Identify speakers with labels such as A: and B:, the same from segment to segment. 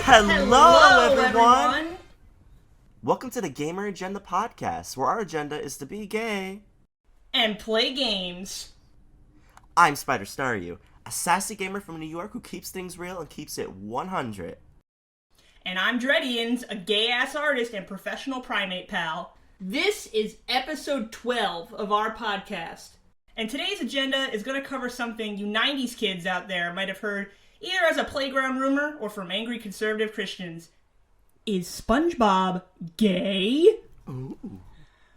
A: Hello, everyone! Welcome to the Gamer Agenda podcast, where our agenda is to be gay
B: and play games.
A: I'm Spider Staryu, a sassy gamer from New York who keeps things real and keeps it 100.
B: And I'm Dredians, a gay-ass artist and professional primate pal. This is episode 12 of our podcast. And today's agenda is going to cover something you 90s kids out there might have heard either as a playground rumor or from angry conservative Christians. Is SpongeBob gay?
A: Ooh.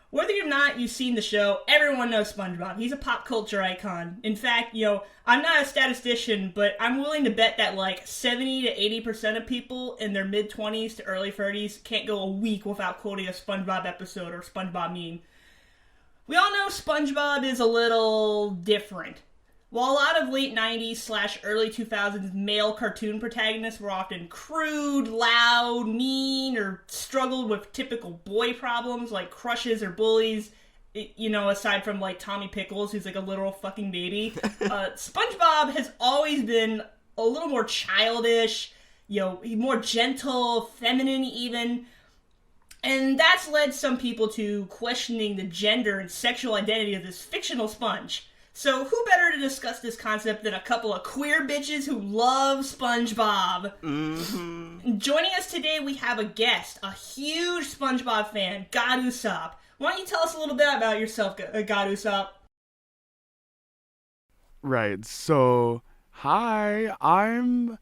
B: Whether or not you've seen the show, everyone knows SpongeBob. He's a pop culture icon. In fact, I'm not a statistician, but I'm willing to bet that like 70 to 80% of people in their mid-20s to early 30s can't go a week without quoting a SpongeBob episode or SpongeBob meme. We all know SpongeBob is a little different. While a lot of late 90s / early 2000s male cartoon protagonists were often crude, loud, mean, or struggled with typical boy problems like crushes or bullies, aside from like Tommy Pickles, who's like a literal fucking baby, SpongeBob has always been a little more childish, more gentle, feminine even. And that's led some people to questioning the gender and sexual identity of this fictional sponge. So who better to discuss this concept than a couple of queer bitches who love SpongeBob?
A: Mm-hmm.
B: Joining us today, we have a guest, a huge SpongeBob fan, GodUsopp. Why don't you tell us a little bit about yourself, GodUsopp?
C: Right, so, hi, I'd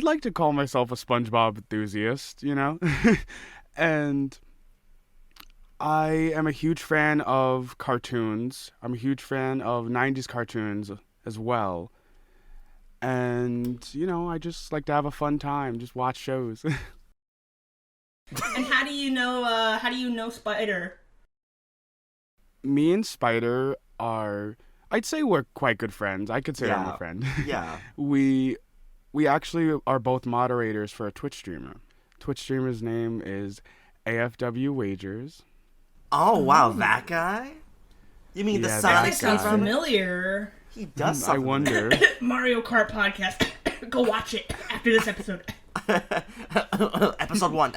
C: like to call myself a SpongeBob enthusiast, and I am a huge fan of cartoons. I'm a huge fan of 90s cartoons as well. And, I just like to have a fun time, just watch shows.
B: And how do you know Spider?
C: Me and Spider I'd say we're quite good friends. I consider him a friend.
A: Yeah.
C: We actually are both moderators for a Twitch streamer. Twitch streamer's name is AFW Wagers.
A: Oh, wow, that guy? You mean the Sonic
B: guy? That sounds familiar.
A: He does something.
C: I wonder.
B: Mario Kart podcast. Go watch it after this episode.
A: Episode 1.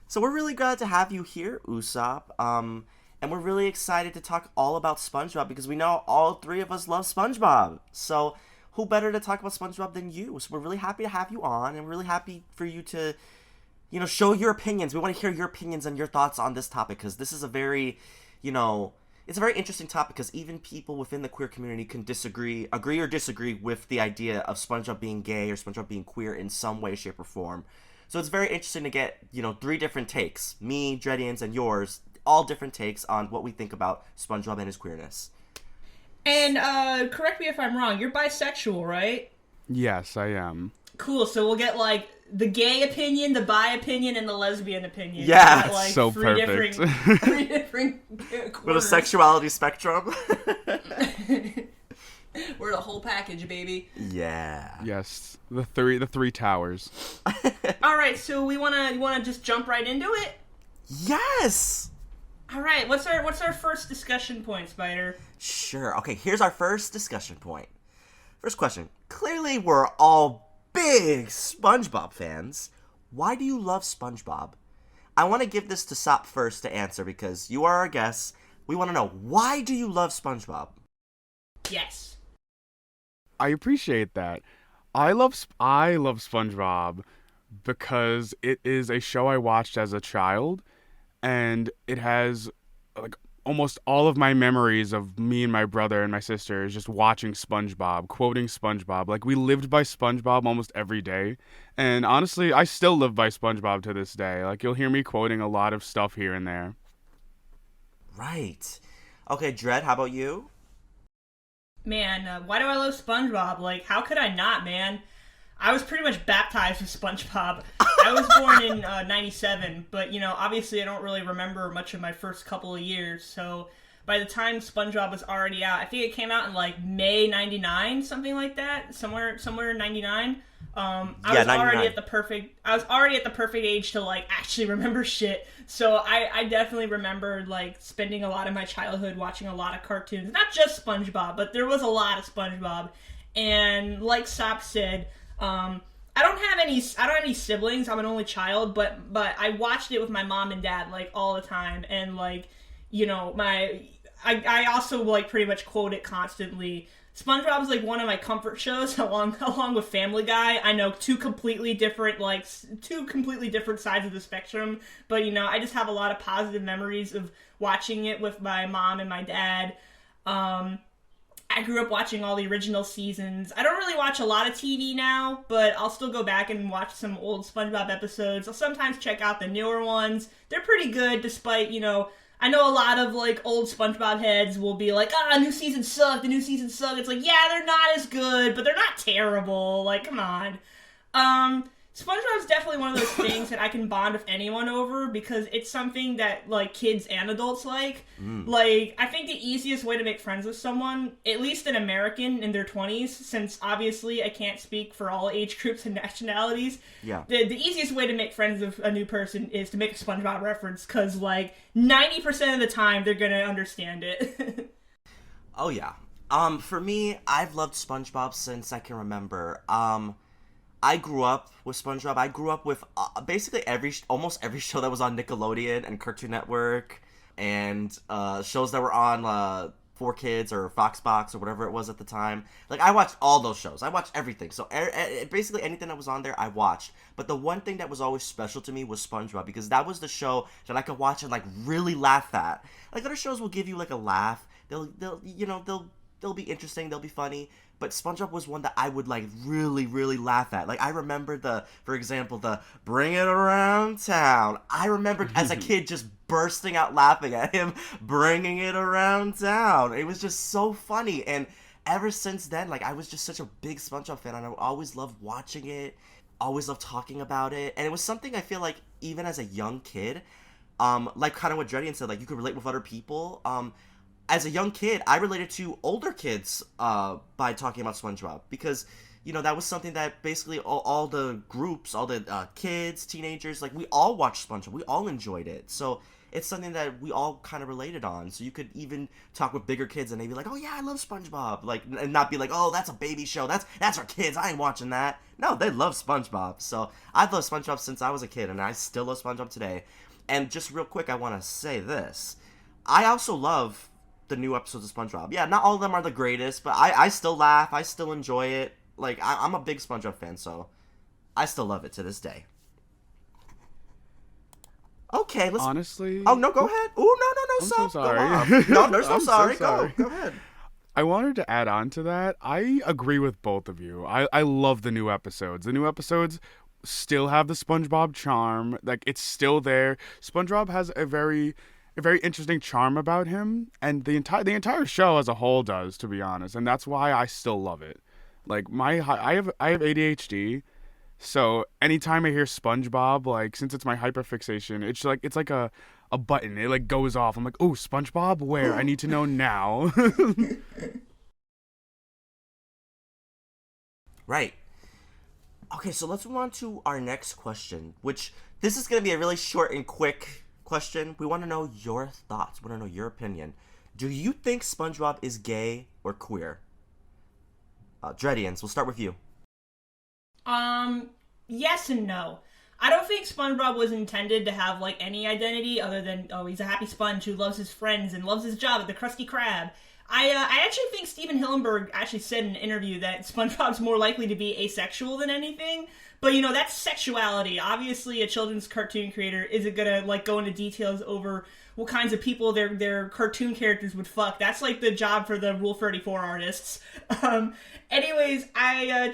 A: So we're really glad to have you here, Usopp. And we're really excited to talk all about SpongeBob because we know all three of us love SpongeBob. So who better to talk about SpongeBob than you? So we're really happy to have you on, and we're really happy for you to show your opinions. We want to hear your opinions and your thoughts on this topic because this is a very, it's a very interesting topic because even people within the queer community can agree or disagree with the idea of SpongeBob being gay or SpongeBob being queer in some way, shape, or form. So it's very interesting to get, 3 different takes, me, Dredians, and yours, all different takes on what we think about SpongeBob and his queerness.
B: And, correct me if I'm wrong, you're bisexual, right?
C: Yes, I am.
B: Cool, so we'll get, the gay opinion, the bi opinion, and the lesbian opinion.
A: Yeah,
B: got,
C: so perfect.
B: Three different
A: with a sexuality spectrum.
B: We're the whole package, baby.
A: Yeah.
C: Yes, the three towers.
B: All right, so you wanna just jump right into it?
A: Yes.
B: All right, what's our first discussion point, Spider?
A: Sure. Okay, here's our first discussion point. First question. Clearly, we're all big SpongeBob fans. Why do you love SpongeBob? I want to give this to Sop first to answer because you are our guest. We want to know, why do you love SpongeBob?
B: Yes.
C: I appreciate that. I love SpongeBob because it is a show I watched as a child, and it has almost all of my memories of me and my brother and my sister is just watching SpongeBob, quoting SpongeBob. We lived by SpongeBob almost every day. And honestly, I still live by SpongeBob to this day. You'll hear me quoting a lot of stuff here and there.
A: Right. Okay, Dred, how about you?
B: Man, why do I love SpongeBob? How could I not, man? I was pretty much baptized with SpongeBob. I was born in 97, but, obviously I don't really remember much of my first couple of years, so by the time SpongeBob was already out, I think it came out in, May 99, something like that, somewhere in 99. I was already at the perfect age to, actually remember shit, so I definitely remember, spending a lot of my childhood watching a lot of cartoons, not just SpongeBob, but there was a lot of SpongeBob, and like Sop said, I don't have any siblings. I'm an only child, but I watched it with my mom and dad like all the time, and like, you know, I also like pretty much quote it constantly. SpongeBob is like one of my comfort shows, along with Family Guy. I know two completely different sides of the spectrum, but you know, I just have a lot of positive memories of watching it with my mom and my dad. I grew up watching all the original seasons. I don't really watch a lot of TV now, but I'll still go back and watch some old SpongeBob episodes. I'll sometimes check out the newer ones. They're pretty good, despite, you know, I know a lot of, like, old SpongeBob heads will be like, new season sucked, the new season sucked. It's like, yeah, they're not as good, but they're not terrible. Like, come on. SpongeBob's definitely one of those things that I can bond with anyone over because it's something that, like, kids and adults like. Like, I think the easiest way to make friends with someone, at least an American in their 20s, since obviously I can't speak for all age groups and nationalities, the easiest way to make friends with a new person is to make a SpongeBob reference because, like, 90% of the time they're gonna understand it.
A: Oh, yeah. For me, I've loved SpongeBob since I can remember. I grew up with SpongeBob. I grew up with basically almost every show that was on Nickelodeon and Cartoon Network, and shows that were on 4Kids or Foxbox or whatever it was at the time. Like, I watched all those shows. I watched everything. So basically anything that was on there, I watched. But the one thing that was always special to me was SpongeBob, because that was the show that I could watch and like really laugh at. Like, other shows will give you like a laugh. They'll be interesting. They'll be funny. But SpongeBob was one that I would, like, really, really laugh at. Like, I remember for example, the bring it around town. I remember as a kid just bursting out laughing at him bringing it around town. It was just so funny. And ever since then, like, I was just such a big SpongeBob fan. And I always loved watching it. Always loved talking about it. And it was something I feel like even as a young kid, like kind of what Dreddian said, like, you could relate with other people. As a young kid, I related to older kids by talking about SpongeBob because, you know, that was something that basically all the groups, all the kids, teenagers, like, we all watched SpongeBob. We all enjoyed it. So it's something that we all kind of related on. So you could even talk with bigger kids and they'd be like, oh, yeah, I love SpongeBob. Like, and not be like, oh, that's a baby show. That's our kids. I ain't watching that. No, they love SpongeBob. So I've loved SpongeBob since I was a kid, and I still love SpongeBob today. And just real quick, I want to say this. I also love the new episodes of SpongeBob. Yeah, not all of them are the greatest, but I still laugh. I still enjoy it. Like, I'm a big SpongeBob fan, so I still love it to this day. Okay, let's...
C: Honestly...
A: Oh, no, go ahead. Oh, no,
C: I'm
A: stop.
C: so sorry.
A: No, there's no
C: I'm so
A: sorry.
C: sorry.
A: Go ahead.
C: I wanted to add on to that. I agree with both of you. I love the new episodes. The new episodes still have the SpongeBob charm. Like, it's still there. SpongeBob has a very interesting charm about him, and the entire show as a whole does, to be honest, and that's why I still love it. Like, I have ADHD, so anytime I hear SpongeBob, like, since it's my hyperfixation, it's like a button. It like goes off. I'm like, oh, SpongeBob, where? I need to know now.
A: Right. Okay, so let's move on to our next question, which this is going to be a really short and quick question. We want to know your thoughts. We want to know your opinion. Do you think SpongeBob is gay or queer? Dreddians, we'll start with you.
B: Yes and no. I don't think SpongeBob was intended to have, like, any identity other than, oh, he's a happy sponge who loves his friends and loves his job at the Krusty Krab. I actually think Steven Hillenburg actually said in an interview that SpongeBob's more likely to be asexual than anything. But, you know, that's sexuality. Obviously, a children's cartoon creator isn't gonna, like, go into details over what kinds of people their cartoon characters would fuck. That's, like, the job for the Rule 34 artists. Anyways,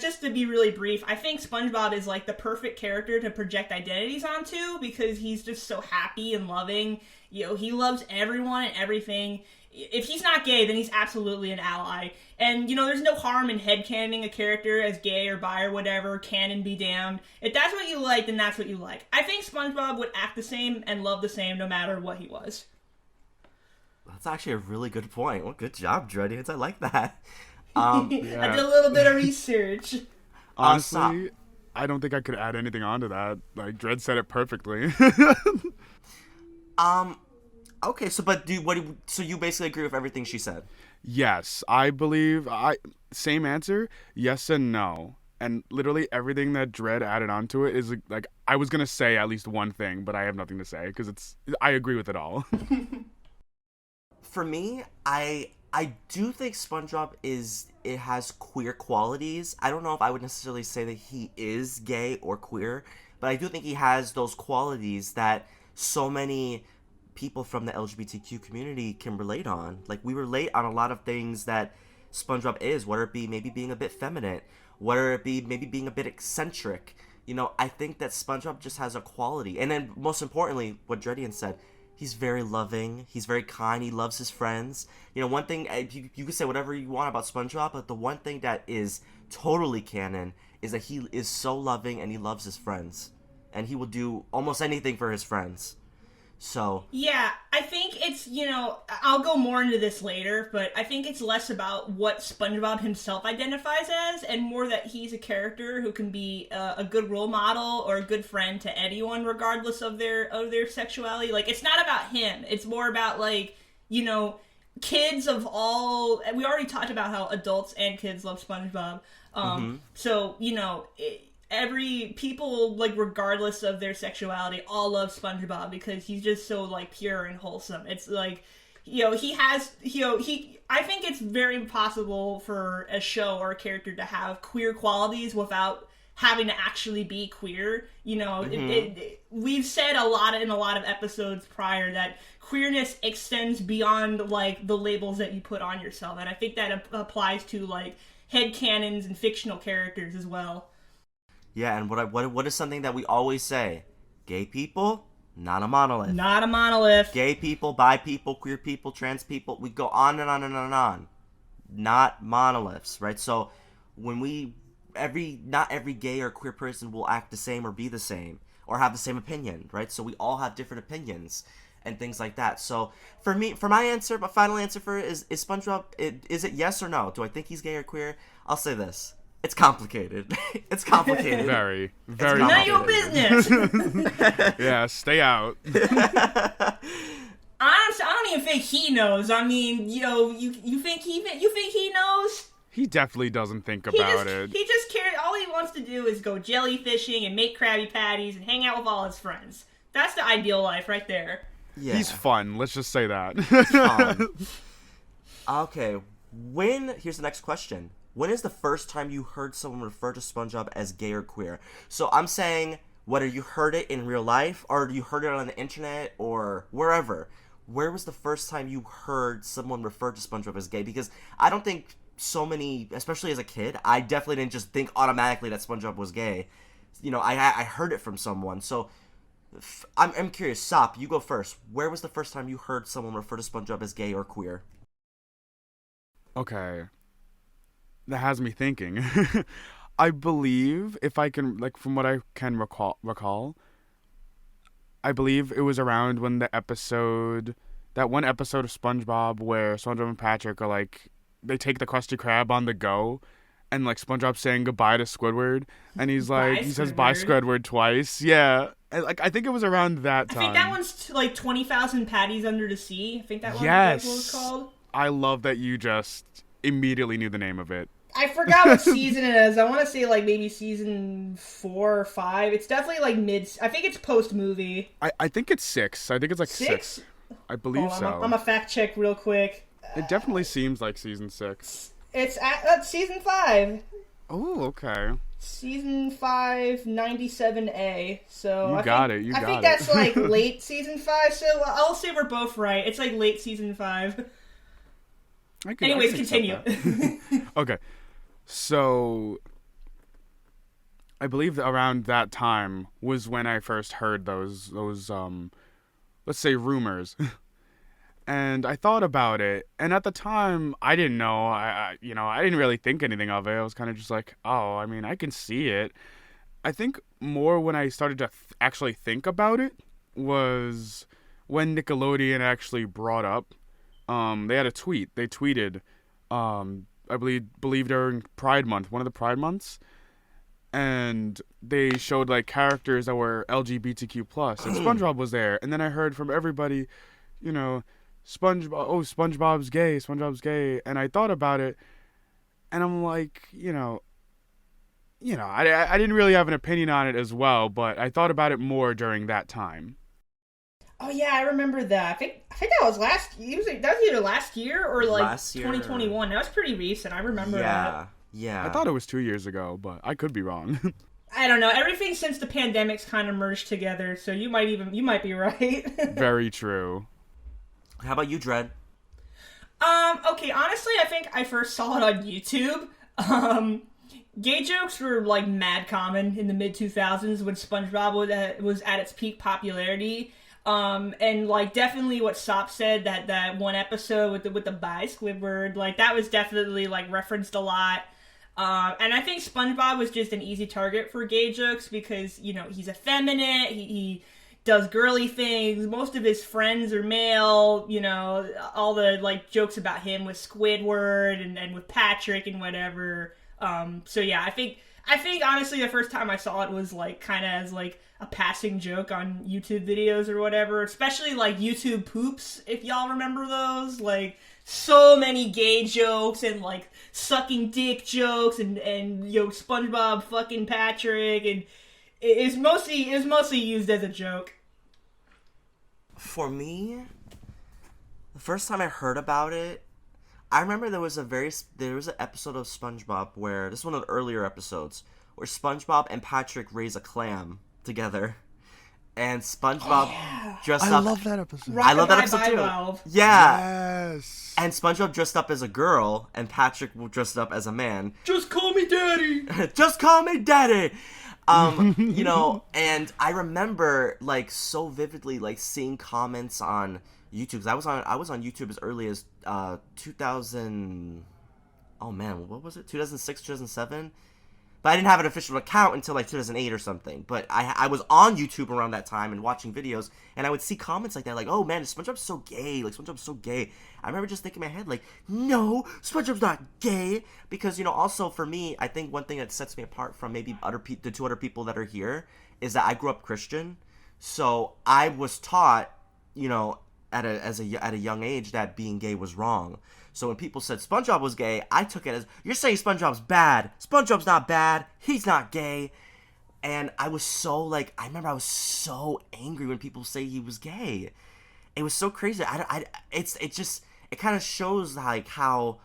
B: just to be really brief, I think SpongeBob is, like, the perfect character to project identities onto because he's just so happy and loving. You know, he loves everyone and everything. If he's not gay, then he's absolutely an ally. And, you know, there's no harm in headcanoning a character as gay or bi or whatever, canon be damned. If that's what you like, then that's what you like. I think SpongeBob would act the same and love the same no matter what he was.
A: That's actually a really good point. Well, good job, Dreddians. I like that.
C: Yeah.
B: I did a little bit of research.
C: Honestly, I don't think I could add anything onto that. Like, Dredd said it perfectly.
A: Okay, so so you basically agree with everything she said?
C: Yes, I believe same answer, yes and no. And literally everything that Dredd added onto it is like I was gonna say at least one thing, but I have nothing to say because I agree with it all.
A: For me, I do think SpongeBob it has queer qualities. I don't know if I would necessarily say that he is gay or queer, but I do think he has those qualities that so many people from the LGBTQ community can relate on. Like, we relate on a lot of things that SpongeBob is, whether it be maybe being a bit feminine, whether it be maybe being a bit eccentric. I think that SpongeBob just has a quality. And then, most importantly, what Dredian said, he's very loving, he's very kind, he loves his friends. One thing, you can say whatever you want about SpongeBob, but the one thing that is totally canon is that he is so loving and he loves his friends. And he will do almost anything for his friends. So
B: yeah, I think it's, I'll go more into this later, but I think it's less about what SpongeBob himself identifies as and more that he's a character who can be a good role model or a good friend to anyone regardless of their sexuality. Like, it's not about him. It's more about, like, kids of all... We already talked about how adults and kids love SpongeBob. So, every people, like, regardless of their sexuality, all love SpongeBob because he's just so, like, pure and wholesome. It's like, he has, I think it's very impossible for a show or a character to have queer qualities without having to actually be queer. We've said in a lot of episodes prior that queerness extends beyond, like, the labels that you put on yourself, and I think that applies to, like, headcanons and fictional characters as well.
A: yeah, and what is something that we always say? Gay people, not a monolith.
B: Not a monolith.
A: Gay people, bi people, queer people, trans people, we go on and on and on and on. Not monoliths, right? So when not every gay or queer person will act the same or be the same or have the same opinion, right? So we all have different opinions and things like that. So for my answer, my final answer for it is SpongeBob, is it yes or no? Do I think he's gay or queer? I'll say this. It's complicated. It's complicated.
C: Very, very
B: Not your
C: complicated.
B: business.
C: Yeah, stay out.
B: Honestly, I don't even think he knows. I mean, you think he knows?
C: He definitely doesn't think about it.
B: He just cares. All he wants to do is go jellyfishing and make Krabby Patties and hang out with all his friends. That's the ideal life right there.
A: Yeah.
C: He's fun. Let's just say that.
A: Okay. Here's the next question. When is the first time you heard someone refer to SpongeBob as gay or queer? So I'm saying whether you heard it in real life or you heard it on the internet or wherever. Where was the first time you heard someone refer to SpongeBob as gay? Because I don't think so many, especially as a kid, I definitely didn't just think automatically that SpongeBob was gay. I heard it from someone. So I'm curious. Sop, you go first. Where was the first time you heard someone refer to SpongeBob as gay or queer?
C: Okay. That has me thinking. I believe, if I can, like, from what I can recall, I believe it was around when that one episode of SpongeBob where SpongeBob and Patrick are, like, they take the Krusty Krab on the go, and, like, SpongeBob's saying goodbye to Squidward, and he's like, he says bye Squidward twice. Yeah. And, like, I think it was around that time.
B: I think that one's, like, 20,000 Patties Under the Sea. I think that one was called.
C: I love that you just immediately knew the name of it.
B: I forgot what season it is. I want to say, like, maybe season 4 or 5. It's definitely, like, I think it's post-movie.
C: I think it's 6. I think it's, like, 6. I believe so.
B: I'm a fact check real quick.
C: It definitely seems like season 6.
B: It's at season 5.
C: Oh, okay.
B: Season 5, 97A. So
C: I think
B: that's, like, late season 5, so I'll say we're both right. It's, like, late season 5. Anyways, continue.
C: Okay. So, I believe around that time was when I first heard those let's say rumors. And I thought about it, and at the time, I didn't know, I didn't really think anything of it. I was kind of just like, oh, I mean, I can see it. I think more when I started to actually think about it was when Nickelodeon actually brought up, they had a tweet. They tweeted, I believe during Pride Month, one of the Pride Months, and they showed, like, characters that were LGBTQ plus, and SpongeBob was there. And then I heard from everybody, SpongeBob's gay, and I thought about it, and I'm like, I didn't really have an opinion on it as well, but I thought about it more during that time.
B: Oh yeah, I remember that. I think that was that was either last year or like
A: Last year.
B: 2021. That was pretty recent. I remember that.
A: Yeah.
C: I thought it was 2 years ago, but I could be wrong.
B: I don't know. Everything since the pandemic's kind of merged together, so you might be right.
C: Very true.
A: How about you, Dread?
B: Okay, honestly, I think I first saw it on YouTube. Gay jokes were like mad common in the mid 2000s when SpongeBob was at its peak popularity. And like definitely what Sop said, that one episode with the bi Squidward, like that was definitely like referenced a lot. And I think SpongeBob was just an easy target for gay jokes because, he's effeminate, he does girly things, most of his friends are male, all the like jokes about him with Squidward and with Patrick and whatever. So yeah, I think honestly the first time I saw it was like kind of as like a passing joke on YouTube videos or whatever, especially like YouTube poops, if y'all remember those. Like so many gay jokes and like sucking dick jokes and SpongeBob fucking Patrick, and it was mostly used as a joke.
A: For me, the first time I heard about it, I remember there was an episode of SpongeBob where, this is one of the earlier episodes, where SpongeBob and Patrick raise a clam together. And SpongeBob dressed up.
C: I love that episode.
A: I love that episode too.
B: Valve.
A: Yeah.
C: Yes.
A: And SpongeBob dressed up as a girl, and Patrick dressed up as a man.
B: Just call me daddy.
A: Just call me daddy. And I remember like so vividly like seeing comments on YouTube. 'Cause I was on YouTube as early as 2000. Oh man, what was it? 2006, 2007. But I didn't have an official account until like 2008 or something. But I was on YouTube around that time and watching videos, and I would see comments like that, like, "Oh man, SpongeBob's so gay! Like SpongeBob's so gay." I remember just thinking in my head, like, "No, SpongeBob's not gay." Because also for me, I think one thing that sets me apart from maybe the two other people that are here is that I grew up Christian, so I was taught, at a young age that being gay was wrong. So when people said SpongeBob was gay, I took it as, you're saying SpongeBob's bad. SpongeBob's not bad. He's not gay. And I was so, I remember I was so angry when people say he was gay. It was so crazy. It kind of shows, how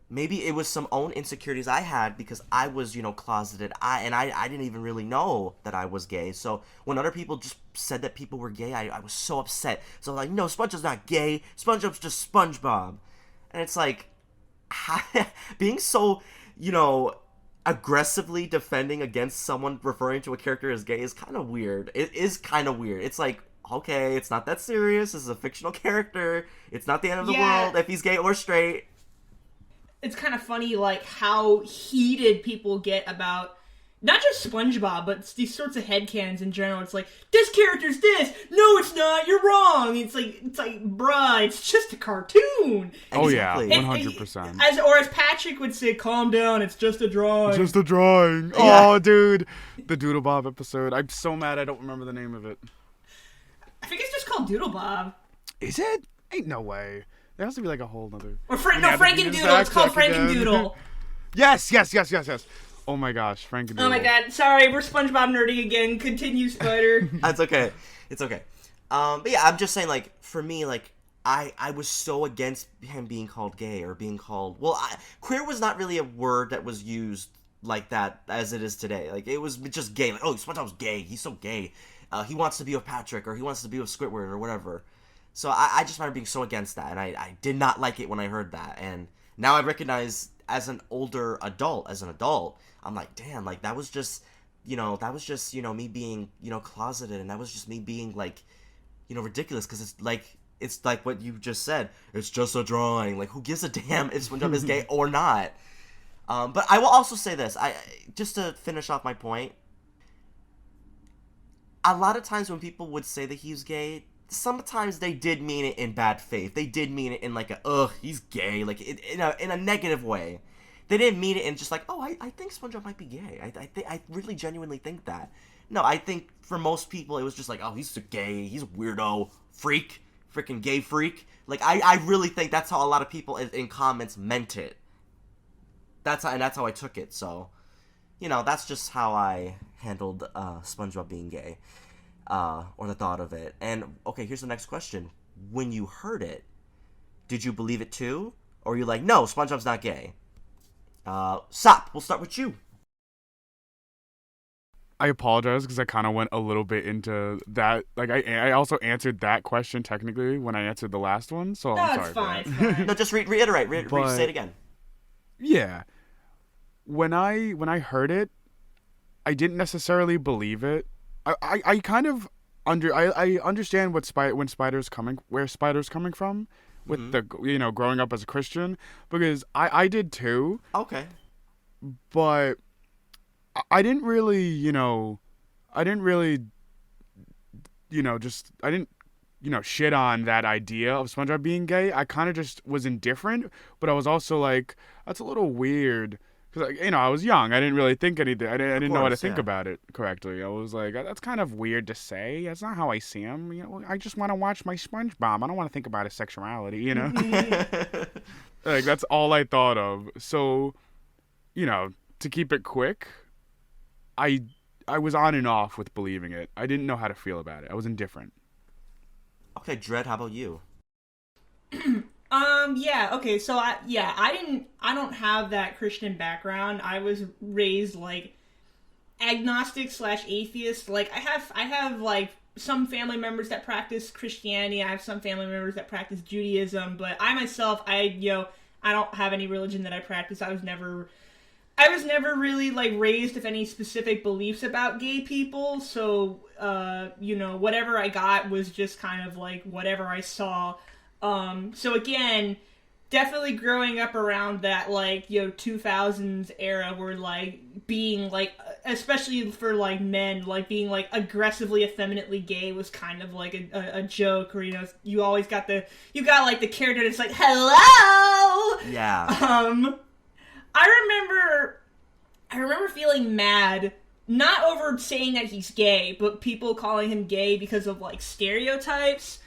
A: maybe it was some own insecurities I had because I was, closeted. I didn't even really know that I was gay. So when other people just said that people were gay, I was so upset. So I was like, no, SpongeBob's not gay. SpongeBob's just SpongeBob. And it's like, being so, aggressively defending against someone referring to a character as gay is kind of weird. It is kind of weird. It's like, okay, it's not that serious. This is a fictional character. It's not the end of the world if he's gay or straight.
B: It's kind of funny, how heated people get about not just SpongeBob, but these sorts of headcanons in general. It's like, this character's this. No, it's not. You're wrong. It's like, bruh, it's just a cartoon.
C: Oh
A: Exactly.
C: yeah, 100%.
B: As Patrick would say, calm down. It's just a drawing.
C: Just a drawing.
A: Yeah.
C: Oh, dude, the Doodle Bob episode. I'm so mad I don't remember the name of it.
B: I think it's just called Doodle Bob.
C: Is it? Ain't no way. There has to be a whole nother.
B: Or Frankendoodle. It's called Frankendoodle.
C: Yes. Oh my gosh, Frankendoodle.
B: Oh my god, sorry, we're SpongeBob nerding again. Continue, Spider.
A: That's okay. It's okay. But yeah, I'm just saying, for me, I was so against him being called gay or being called... Well, queer was not really a word that was used like that as it is today. It was just gay. Oh, SpongeBob's gay. He's so gay. He wants to be with Patrick, or he wants to be with Squidward, or whatever. So I just remember being so against that, and I did not like it when I heard that. And now I recognize as an adult, I'm like, damn, that was just, me being, closeted, and that was just me being, ridiculous, because it's like what you just said. It's just a drawing. Who gives a damn if SpongeBob is gay or not? But I will also say this, just to finish off my point, a lot of times when people would say that he's gay, sometimes they did mean it in bad faith. They did mean it in he's gay, in a negative way. They didn't mean it in just I think SpongeBob might be gay. I really genuinely think that. No, I think for most people it was just oh, he's gay, he's a weirdo, freak, freaking gay freak. I really think that's how a lot of people in comments meant it. That's how I took it. So that's just how I handled SpongeBob being gay, or the thought of it. And okay, here's the next question: when you heard it, did you believe it too, or are you like, no, SpongeBob's not gay? Sop, we'll start with you.
C: I apologize because I kind of went a little bit into that. Like, I also answered that question technically when I answered the last one, so
B: No,
C: I'm
B: it's
C: sorry.
B: fine. It's fine.
A: No, just reiterate.
C: But-
A: Say it again.
C: Yeah. When I heard it, I didn't necessarily believe it. I kind of I understand where Spider's coming from with the growing up as a Christian, because I did too,
A: Okay.
C: but I didn't really shit on that idea of SpongeBob being gay. I kind of just was indifferent, but I was also like, that's a little weird. Because, I was young. I didn't really think anything. I didn't know how to think about it correctly. I was like, that's kind of weird to say. That's not how I see him. I just want to watch my SpongeBob. I don't want to think about his sexuality, Like, that's all I thought of. So, to keep it quick, I was on and off with believing it. I didn't know how to feel about it. I was indifferent.
A: Okay, Dread, how about you?
B: Yeah, okay, so I don't have that Christian background. I was raised, like, agnostic / atheist. Like, I have, like, some family members that practice Christianity. I have some family members that practice Judaism, but I myself, I don't have any religion that I practice. I was never really, like, raised with any specific beliefs about gay people, so, whatever I got was just kind of, like, whatever I saw. So again, definitely growing up around that, like, 2000s era where, like, being, like, especially for, like, men, like, being, like, aggressively, effeminately gay was kind of, like, a joke, or, you always got the character that's like, hello!
A: Yeah.
B: I remember feeling mad, not over saying that he's gay, but people calling him gay because of, like, stereotypes.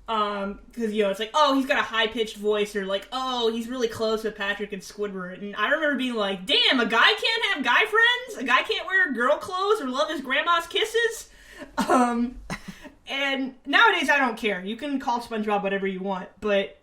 B: Because, it's like, oh, he's got a high-pitched voice, or like, oh, he's really close with Patrick and Squidward, and I remember being like, damn, a guy can't have guy friends? A guy can't wear girl clothes or love his grandma's kisses? And nowadays I don't care. You can call SpongeBob whatever you want, but,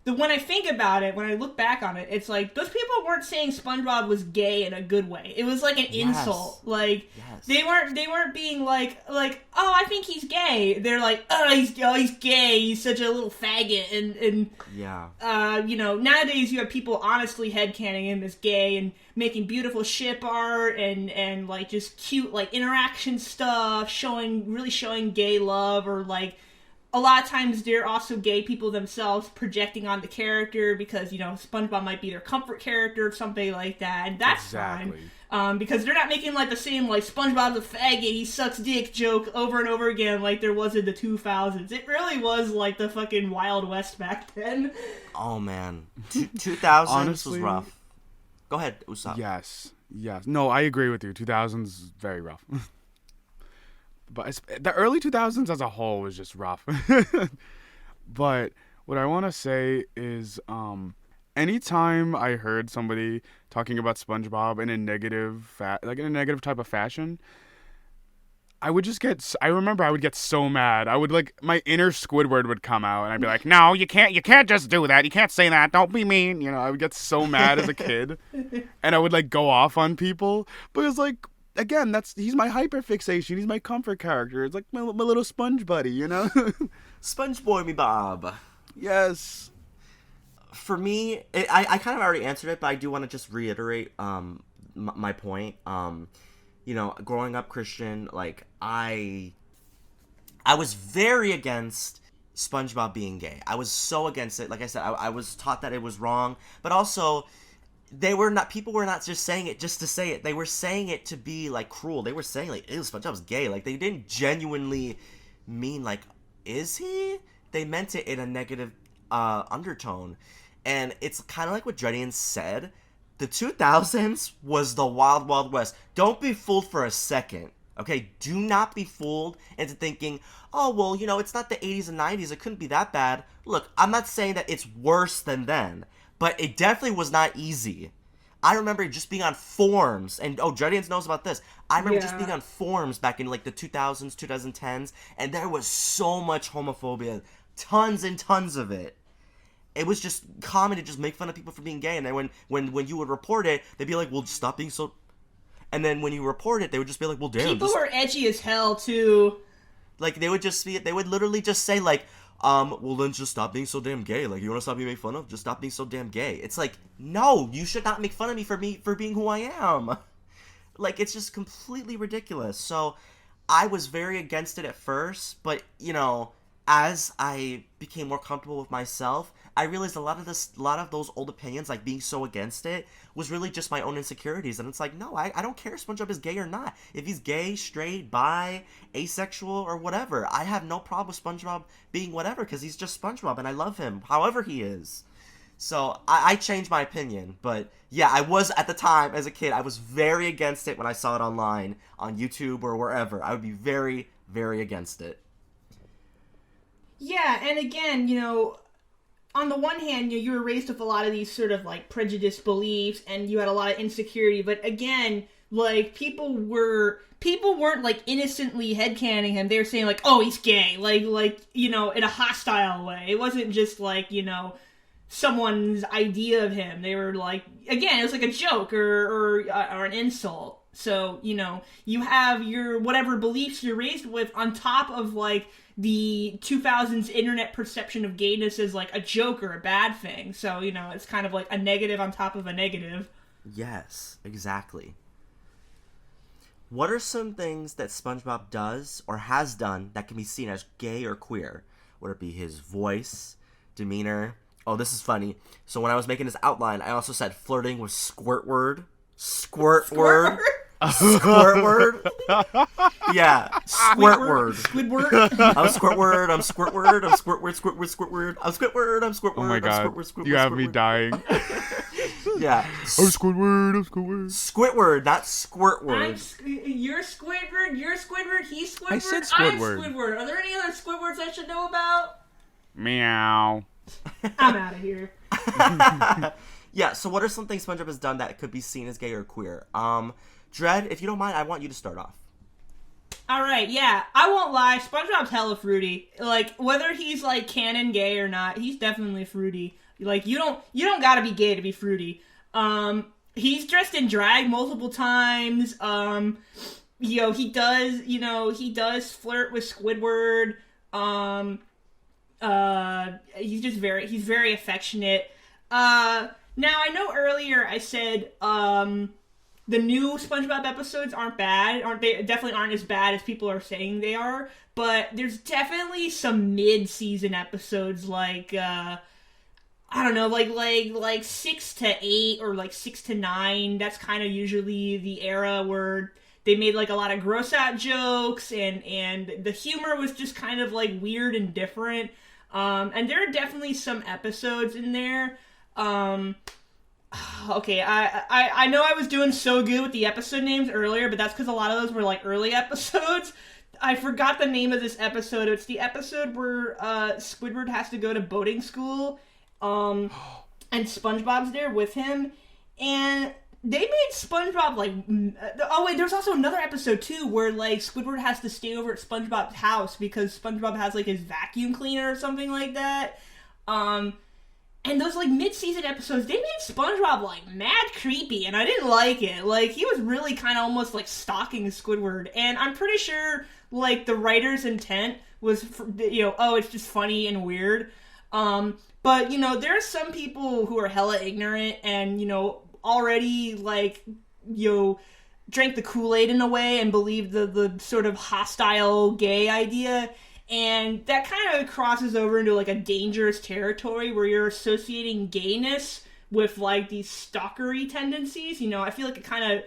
B: when I think about it, when I look back on it, it's like, those people weren't saying SpongeBob was gay in a good way. It was like an insult. Like, they weren't being like, oh, I think he's gay. They're like, oh, he's gay. He's such a little faggot. And
A: yeah.
B: Nowadays you have people honestly headcanon him as gay and making beautiful ship art and like, just cute, like, interaction stuff, really showing gay love, or, like, a lot of times they're also gay people themselves projecting on the character because, SpongeBob might be their comfort character or something like that, and that's fine. Because they're not making, like, the same, like, SpongeBob's a faggot, he sucks dick joke over and over again like there was in the 2000s. It really was, like, the fucking Wild West back then.
A: Oh, man. 2000s
C: Honestly,
A: was rough. Go ahead, Usopp.
C: Yes. No, I agree with you. 2000s, very rough. But the early 2000s as a whole was just rough. But what I want to say is, anytime I heard somebody talking about SpongeBob in a negative, type of fashion, I would get so mad. I would, like, my inner Squidward would come out, and I'd be like, no, you can't just do that. You can't say that. Don't be mean. I would get so mad as a kid, and I would, like, go off on people, because, like, again, he's my hyperfixation. He's my comfort character. It's like my little sponge buddy,
A: Sponge boy me Bob.
C: Yes.
A: For me, I kind of already answered it, but I do want to just reiterate my point. Growing up Christian, like, I was very against SpongeBob being gay. I was so against it. Like I said, I was taught that it was wrong, but also people were not just saying it just to say it. They were saying it to be, like, cruel. They were saying, like, ew, SpongeBob's gay. Like, they didn't genuinely mean, like, is he? They meant it in a negative undertone. And it's kind of like what Dredian said. The 2000s was the Wild Wild West. Don't be fooled for a second. Okay? Do not be fooled into thinking, oh, well, it's not the 80s and 90s. It couldn't be that bad. Look, I'm not saying that it's worse than then. But it definitely was not easy. I remember just being on forums, and Jedians knows about this. I remember just being on forums back in like the 2000s, 2010s, and there was so much homophobia, tons and tons of it. It was just common to just make fun of people for being gay, and then when you would report it, they'd be like, well, stop being so... And then when you report it, they would just be like, well, damn.
B: People were edgy as hell, too.
A: Like, they would literally just say, like, well, then just stop being so damn gay. Like, you want to stop being made fun of? Just stop being so damn gay. It's like, no, you should not make fun of me for being who I am. Like, it's just completely ridiculous. So, I was very against it at first, but, you know, as I became more comfortable with myself, I realized a lot of those old opinions, like being so against it, was really just my own insecurities. And it's like, no, I don't care if SpongeBob is gay or not. If he's gay, straight, bi, asexual, or whatever, I have no problem with SpongeBob being whatever, because he's just SpongeBob, and I love him, however he is. So, I changed my opinion, but yeah, I was, at the time, as a kid, I was very against it when I saw it online, on YouTube, or wherever. I would be very, very against it.
B: Yeah, and again, you know, on the one hand, you were raised with a lot of these sort of, like, prejudiced beliefs, and you had a lot of insecurity, but again, like, people weren't, like, innocently headcanon him. They were saying, like, oh, he's gay, like, you know, in a hostile way. It wasn't just, like, you know, someone's idea of him. They were, like, again, it was like a joke or an insult. So, you know, you have your whatever beliefs you're raised with on top of, like, the 2000s internet perception of gayness as, like, a joke or a bad thing. So, you know, it's kind of like a negative on top of a negative.
A: Yes, exactly. What are some things that SpongeBob does or has done that can be seen as gay or queer? Would it be his voice, demeanor? Oh, this is funny. So when I was making this outline, I also said flirting with Squirtward. Squirtward. Squirtward? Yeah, Squirtward.
B: Squidward.
A: I'm Squirtward, I'm Squirtward, I'm Squirtward, Squirtward, I'm Squirtward, I'm Squirtward,
C: Oh my god, you have me dying.
A: Yeah.
C: I'm Squidward, I'm Squidward.
A: Squidward, not Squirtward.
B: You're Squidward, he's Squidward,
C: I said
B: I'm
C: Squidward.
B: Squidward. Are there any other Squidwards I should know about?
C: Meow.
B: I'm out of here.
A: Yeah, so what are some things SpongeBob has done that could be seen as gay or queer? Dredd, if you don't mind, I want you to start off.
B: Alright, yeah, I won't lie, SpongeBob's hella fruity. Like, whether he's, like, canon gay or not, he's definitely fruity. Like, you don't gotta be gay to be fruity. He's dressed in drag multiple times, you know, he does flirt with Squidward, he's very affectionate. Now, I know earlier I said, the new SpongeBob episodes aren't bad. They definitely aren't as bad as people are saying they are. But there's definitely some mid-season episodes like, I don't know, like 6 to 8 or like 6 to 9. That's kind of usually the era where they made like a lot of gross-out jokes and the humor was just kind of like weird and different. And there are definitely some episodes in there. Okay, I know I was doing so good with the episode names earlier, but that's because a lot of those were, like, early episodes. I forgot the name of this episode. It's the episode where Squidward has to go to boating school, and SpongeBob's there with him, and they made SpongeBob, like... Oh, wait, there's also another episode, too, where, like, Squidward has to stay over at SpongeBob's house because SpongeBob has, like, his vacuum cleaner or something like that. And those, like, mid-season episodes, they made SpongeBob, like, mad creepy, and I didn't like it. Like, he was really kind of almost, like, stalking Squidward. And I'm pretty sure, like, the writer's intent was, you know, oh, it's just funny and weird. But, you know, there are some people who are hella ignorant and, you know, already, like, you know, drank the Kool-Aid in a way and believed the sort of hostile gay idea. And that kind of crosses over into, like, a dangerous territory where you're associating gayness with, like, these stalkery tendencies. You know, I feel like it kind of,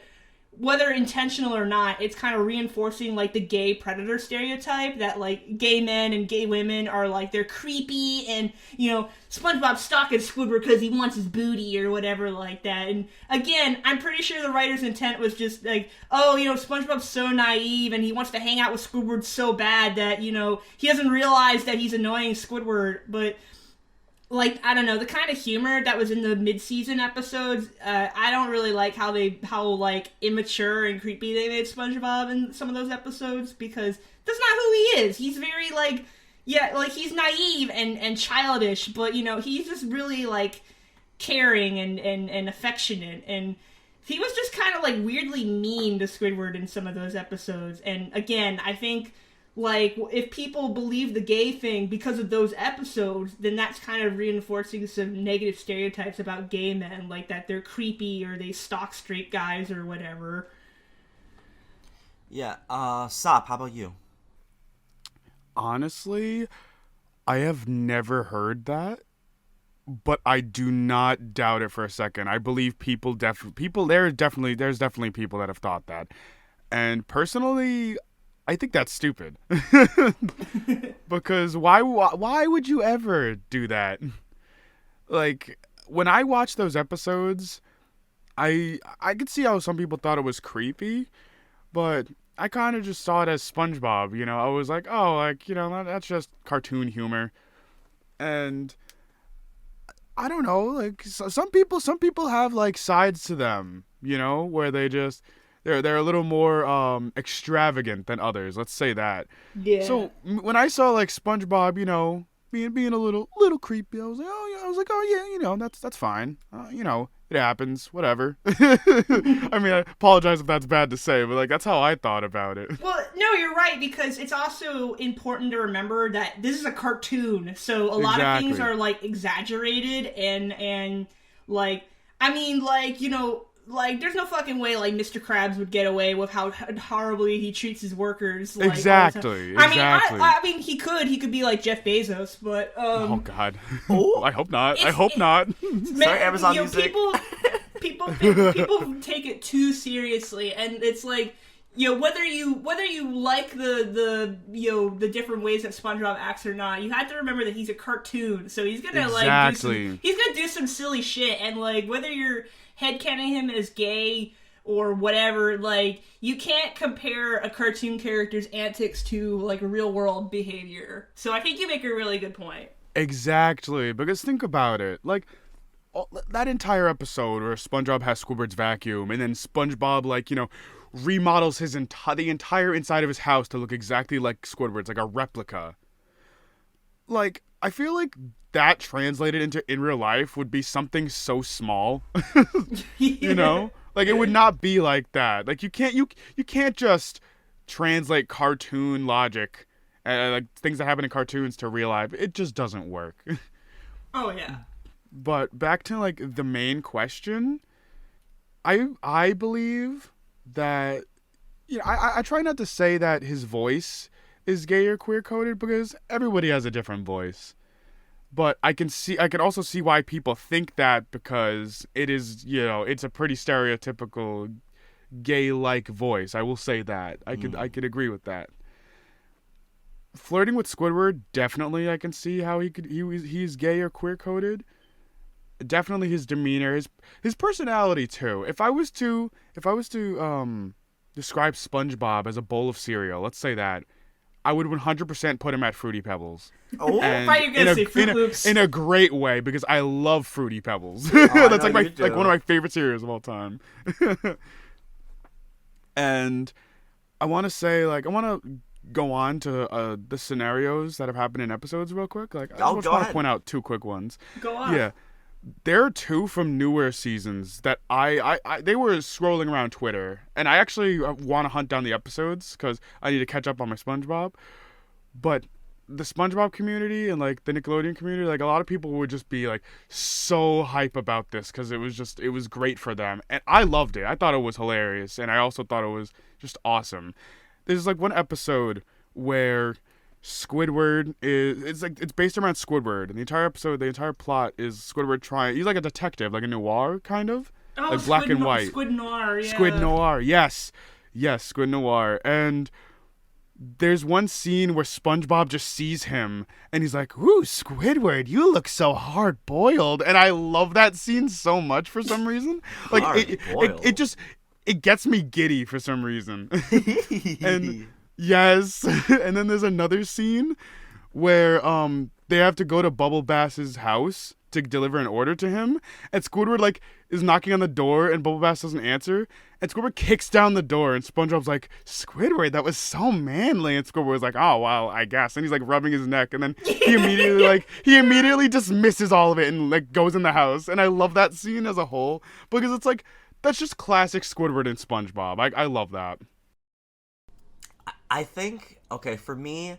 B: whether intentional or not, it's kind of reinforcing, like, the gay predator stereotype that, like, gay men and gay women are, like, they're creepy and, you know, SpongeBob's stalking Squidward because he wants his booty or whatever like that. And, again, I'm pretty sure the writer's intent was just, like, oh, you know, SpongeBob's so naive and he wants to hang out with Squidward so bad that, you know, he doesn't realize that he's annoying Squidward. But like, I don't know, the kind of humor that was in the mid-season episodes. I don't really like how like immature and creepy they made SpongeBob in some of those episodes, because that's not who he is. He's very like, yeah, like he's naive and childish, but you know, he's just really like caring and affectionate, and he was just kind of like weirdly mean to Squidward in some of those episodes. And again, I think like if people believe the gay thing because of those episodes, then that's kind of reinforcing some negative stereotypes about gay men, like that they're creepy or they stalk straight guys or whatever.
A: Yeah, Sop, how about you?
C: Honestly, I have never heard that, but I do not doubt it for a second. I believe there's definitely people that have thought that. And personally, I think that's stupid. Because why would you ever do that? Like, when I watched those episodes, I could see how some people thought it was creepy, but I kind of just saw it as SpongeBob, you know. I was like, oh, like, you know, that's just cartoon humor. And I don't know, like some people have like sides to them, you know, where they're a little more extravagant than others. Let's say that.
B: Yeah.
C: So when I saw like SpongeBob, you know, being a little creepy, I was like, oh yeah, you know, that's fine. You know, it happens. Whatever. I mean, I apologize if that's bad to say, but like that's how I thought about it.
B: Well, no, you're right, because it's also important to remember that this is a cartoon, so a lot of things are like exaggerated and like, I mean, like, you know, like there's no fucking way like Mr. Krabs would get away with how horribly he treats his workers. Like,
C: exactly.
B: I mean, he could be like Jeff Bezos, but
C: oh god. Oh, I hope not. I hope not.
A: Sorry, Amazon Music.
B: People take it too seriously, and it's like, you know, whether you like the you know, the different ways that SpongeBob acts or not, you have to remember that he's a cartoon, so he's gonna he's gonna do some silly shit, and like whether you're headcanon him as gay or whatever, like you can't compare a cartoon character's antics to like real world behavior. So I think you make a really good point.
C: Exactly, because think about it, like that entire episode where SpongeBob has Squidward's vacuum, and then SpongeBob, like, you know, remodels the entire inside of his house to look exactly like Squidward's, like a replica. Like, I feel like that translated into in real life would be something so small. You know? Like, it would not be like that. Like, you can't just translate cartoon logic and like things that happen in cartoons to real life. It just doesn't work.
B: Oh yeah.
C: But back to like the main question, I believe that, you know, I try not to say that his voice is gay or queer coded, because everybody has a different voice. But I can also see why people think that, because it is, you know, it's a pretty stereotypical gay-like voice. I will say that. I could agree with that. Flirting with Squidward, definitely I can see how he's gay or queer coded. Definitely his demeanor, his personality too. If I was to describe SpongeBob as a bowl of cereal, let's say that, I would 100% put him at Fruity Pebbles.
B: Oh, I thought you were gonna say Fruit Loops.
C: In a great way, because I love Fruity Pebbles.
A: Oh,
C: that's like one of my favorite cereals of all time. And I want to go on to the scenarios that have happened in episodes real quick. Like, I just want to point out two quick ones.
B: Go on.
C: Yeah. There are two from newer seasons that they were scrolling around Twitter, and I actually want to hunt down the episodes because I need to catch up on my SpongeBob. But the SpongeBob community and like the Nickelodeon community, like a lot of people would just be like so hype about this because it was great for them, and I loved it. I thought it was hilarious, and I also thought it was just awesome. There's like one episode where Squidward it's based around Squidward, and the entire plot is Squidward he's like a detective, like a noir kind of, like black and white.
B: Squid Noir, yeah.
C: Squid Noir, yes, Squid Noir. And there's one scene where SpongeBob just sees him, and he's like, "Ooh, Squidward, you look so hard boiled," and I love that scene so much for some reason. Like it gets me giddy for some reason. And yes, and then there's another scene where they have to go to Bubble Bass's house to deliver an order to him, and Squidward like is knocking on the door, and Bubble Bass doesn't answer, and Squidward kicks down the door, and SpongeBob's like, "Squidward, that was so manly," and Squidward was like, "Oh well, I guess," and he's like rubbing his neck, and then he immediately dismisses all of it and like goes in the house, and I love that scene as a whole because it's like that's just classic Squidward and SpongeBob. I love that.
A: I think, okay, for me,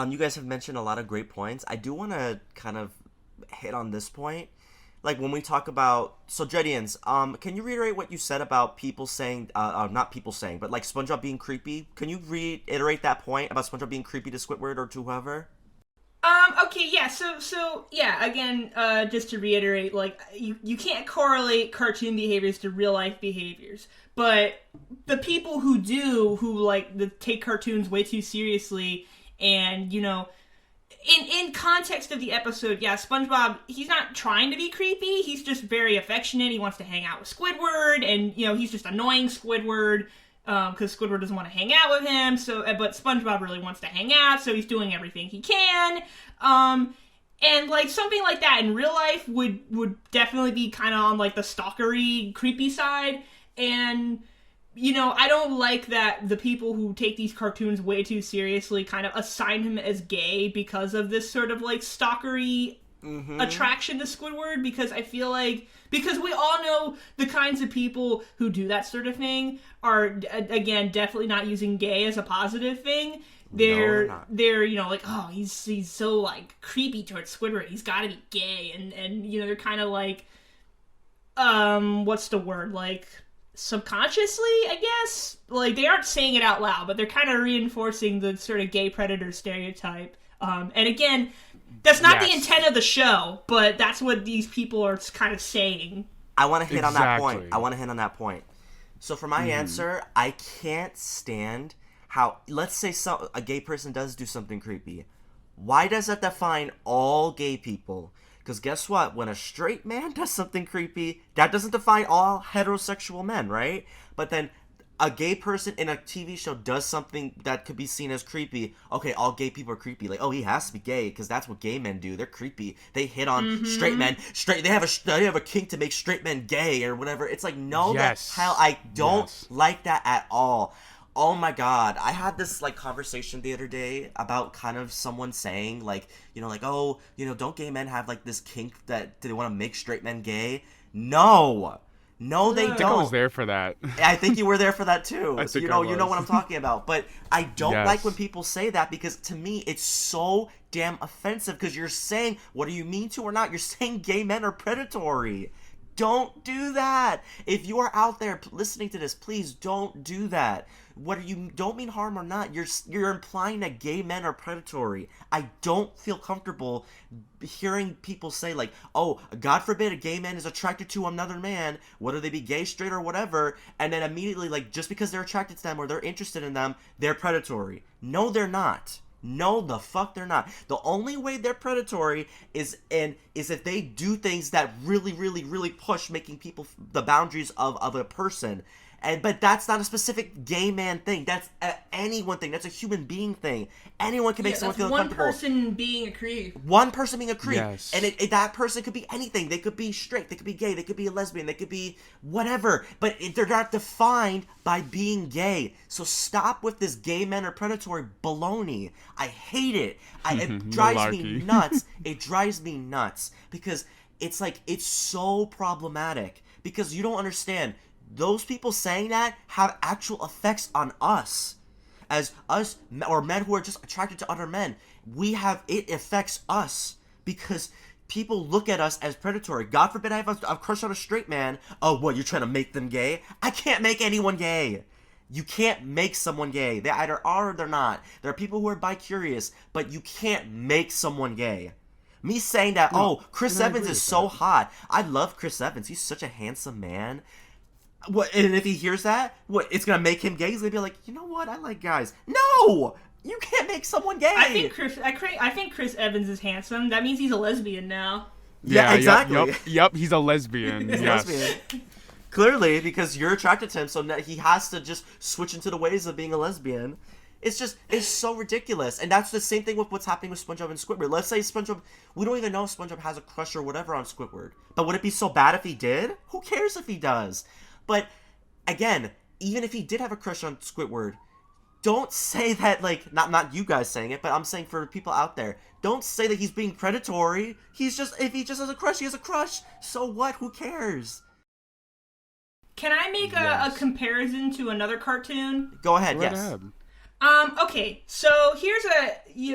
A: you guys have mentioned a lot of great points. I do want to kind of hit on this point. Like, when we talk about... So, Jedians, can you reiterate what you said about people saying... not people saying, but, like, SpongeBob being creepy? Can you reiterate that point about SpongeBob being creepy to Squidward or to whoever?
B: Okay, yeah, so, yeah, again, just to reiterate, like, you can't correlate cartoon behaviors to real-life behaviors, but the people who do, who, like, take cartoons way too seriously, and, you know, in context of the episode, yeah, SpongeBob, he's not trying to be creepy, he's just very affectionate, he wants to hang out with Squidward, and, you know, he's just annoying Squidward, because Squidward doesn't want to hang out with him, but SpongeBob really wants to hang out, so he's doing everything he can, and, like, something like that in real life would definitely be kind of on, like, the stalkery, creepy side, and, you know, I don't like that the people who take these cartoons way too seriously kind of assign him as gay because of this sort of, like, stalkery attraction to Squidward, because I feel like, because we all know the kinds of people who do that sort of thing are, again, definitely not using gay as a positive thing. They're you know, like, oh, he's so, like, creepy towards Squidward, he's gotta be gay, and you know, they're kind of like, what's the word, like, subconsciously, I guess? Like, they aren't saying it out loud, but they're kind of reinforcing the sort of gay predator stereotype. And again, that's not the intent of the show, but that's what these people are kind of saying.
A: I want to hit on that point. So for my answer, I can't stand how, let's say a gay person does do something creepy. Why does that define all gay people? Because guess what? When a straight man does something creepy, that doesn't define all heterosexual men, right? But then a gay person in a TV show does something that could be seen as creepy. Okay, all gay people are creepy. Like, oh, he has to be gay because that's what gay men do. They're creepy. They hit on straight men. They have a kink to make straight men gay or whatever. It's like, no, the hell, I don't like that at all. Oh my god, I had this, like, conversation the other day about kind of someone saying, like, you know, like, oh, you know, don't gay men have, like, this kink that they want to make straight men gay? No, they don't.
C: I was there for that.
A: I think you were there for that too.
C: I think
A: you know what I'm talking about. But I don't like when people say that, because to me it's so damn offensive, because you're saying, what do you mean to or not? You're saying gay men are predatory. Don't do that. If you are out there listening to this, please don't do that. Whether you don't mean harm or not, you're implying that gay men are predatory. I don't feel comfortable hearing people say, like, oh, God forbid a gay man is attracted to another man, whether they be gay, straight, or whatever, and then immediately, like, just because they're attracted to them or they're interested in them, they're predatory. No, they're not. No, the fuck they're not. The only way they're predatory is if they do things that really, really, really push making people the boundaries of a person. But that's not a specific gay man thing. That's anyone thing. That's a human being thing. Anyone can make someone feel uncomfortable.
B: One person being a creep.
A: One person being a creep.
C: Yes.
A: And that person could be anything. They could be straight. They could be gay. They could be a lesbian. They could be whatever. But they're not defined by being gay. So stop with this gay men are predatory baloney. I hate it. It drives me nuts. It drives me nuts. Because it's like, it's so problematic. Because you don't understand. Those people saying that have actual effects on us. As us, or men who are just attracted to other men. It affects us. Because people look at us as predatory. God forbid I have a crush on a straight man. Oh, what, you're trying to make them gay? I can't make anyone gay. You can't make someone gay. They either are or they're not. There are people who are bi-curious, but you can't make someone gay. Me saying that, Chris Evans is so hot. I love Chris Evans. He's such a handsome man. What? And if he hears that, what? It's gonna make him gay. He's gonna be like, you know what? I like guys. No, you can't make someone gay.
B: I think Chris Evans is handsome. That means he's a lesbian now.
A: Yeah, exactly.
C: Yep. He's a lesbian.
A: He's a lesbian. Clearly, because you're attracted to him, so he has to just switch into the ways of being a lesbian. it's so ridiculous. And that's the same thing with what's happening with SpongeBob and Squidward. Let's say SpongeBob, we don't even know if SpongeBob has a crush or whatever on Squidward. But would it be so bad if he did? Who cares if he does? But again, even if he did have a crush on Squidward, don't say that, like, not you guys saying it, but I'm saying for people out there, don't say that he's being predatory. If he just has a crush, he has a crush. So what? Who cares?
B: Can I make a comparison to another cartoon?
A: Go ahead,
C: Go
A: yes.
C: ahead.
B: Okay, so here's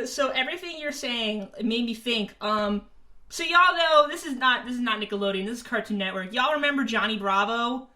B: so everything you're saying made me think, so y'all know, this is not Nickelodeon, this is Cartoon Network. Y'all remember Johnny Bravo?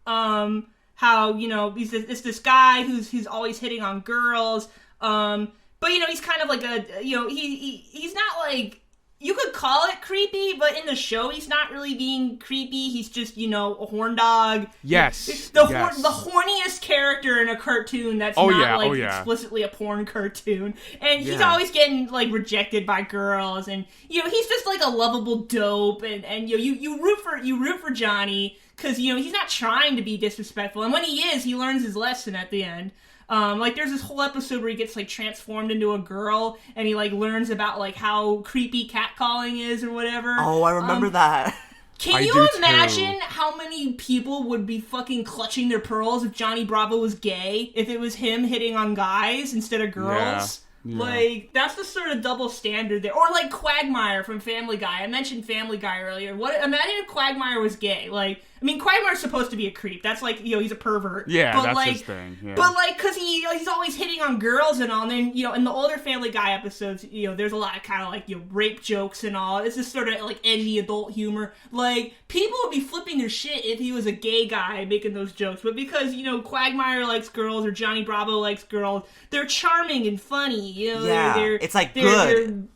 B: How, he's this guy who's always hitting on girls, but, he's kind of like he's not like, you could call it creepy, but in the show, he's not really being creepy. He's just, a horn dog.
C: Yes.
B: The horniest character in a cartoon that's explicitly a porn cartoon. And he's always getting, like, rejected by girls. And, he's just, like, a lovable dope. And you root for Johnny because, he's not trying to be disrespectful. And when he is, he learns his lesson at the end. Like, there's this whole episode where he gets, like, transformed into a girl, and he, like, learns about, like, how creepy catcalling is or whatever.
A: Oh, I remember that.
B: Can you imagine how many people would be fucking clutching their pearls if Johnny Bravo was gay? If it was him hitting on guys instead of girls?
C: Yeah.
B: Like, that's the sort of double standard there. Or, like, Quagmire from Family Guy. I mentioned Family Guy earlier. Imagine if Quagmire was gay. Like, I mean, Quagmire's supposed to be a creep. That's like, he's a pervert.
C: Yeah,
B: but
C: that's
B: like,
C: his thing. Yeah.
B: But like, cause he's always hitting on girls and all. And then, in the older Family Guy episodes, there's a lot of kind of like, rape jokes and all. It's just sort of like edgy adult humor. Like, people would be flipping their shit if he was a gay guy making those jokes. But because, Quagmire likes girls or Johnny Bravo likes girls, they're charming and funny.
A: It's like good.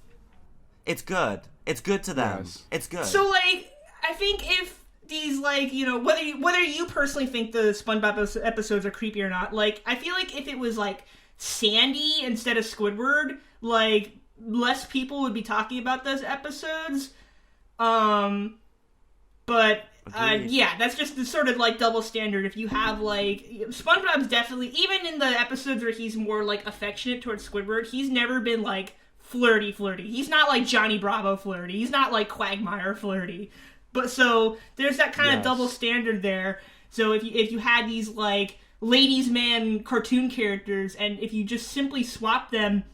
A: It's good. It's good to them.
C: Yes.
A: It's good.
B: So like, I think if these, like, whether you personally think the SpongeBob episodes are creepy or not, like, I feel like if it was, like, Sandy instead of Squidward, like, less people would be talking about those episodes. But, that's just the sort of, like, double standard. If you have, like, SpongeBob's definitely, even in the episodes where he's more, like, affectionate towards Squidward, he's never been, like, flirty. He's not, like, Johnny Bravo flirty. He's not, like, Quagmire flirty. But so there's that kind of double standard there. So if you had these like ladies' man cartoon characters, and if you just simply swap them,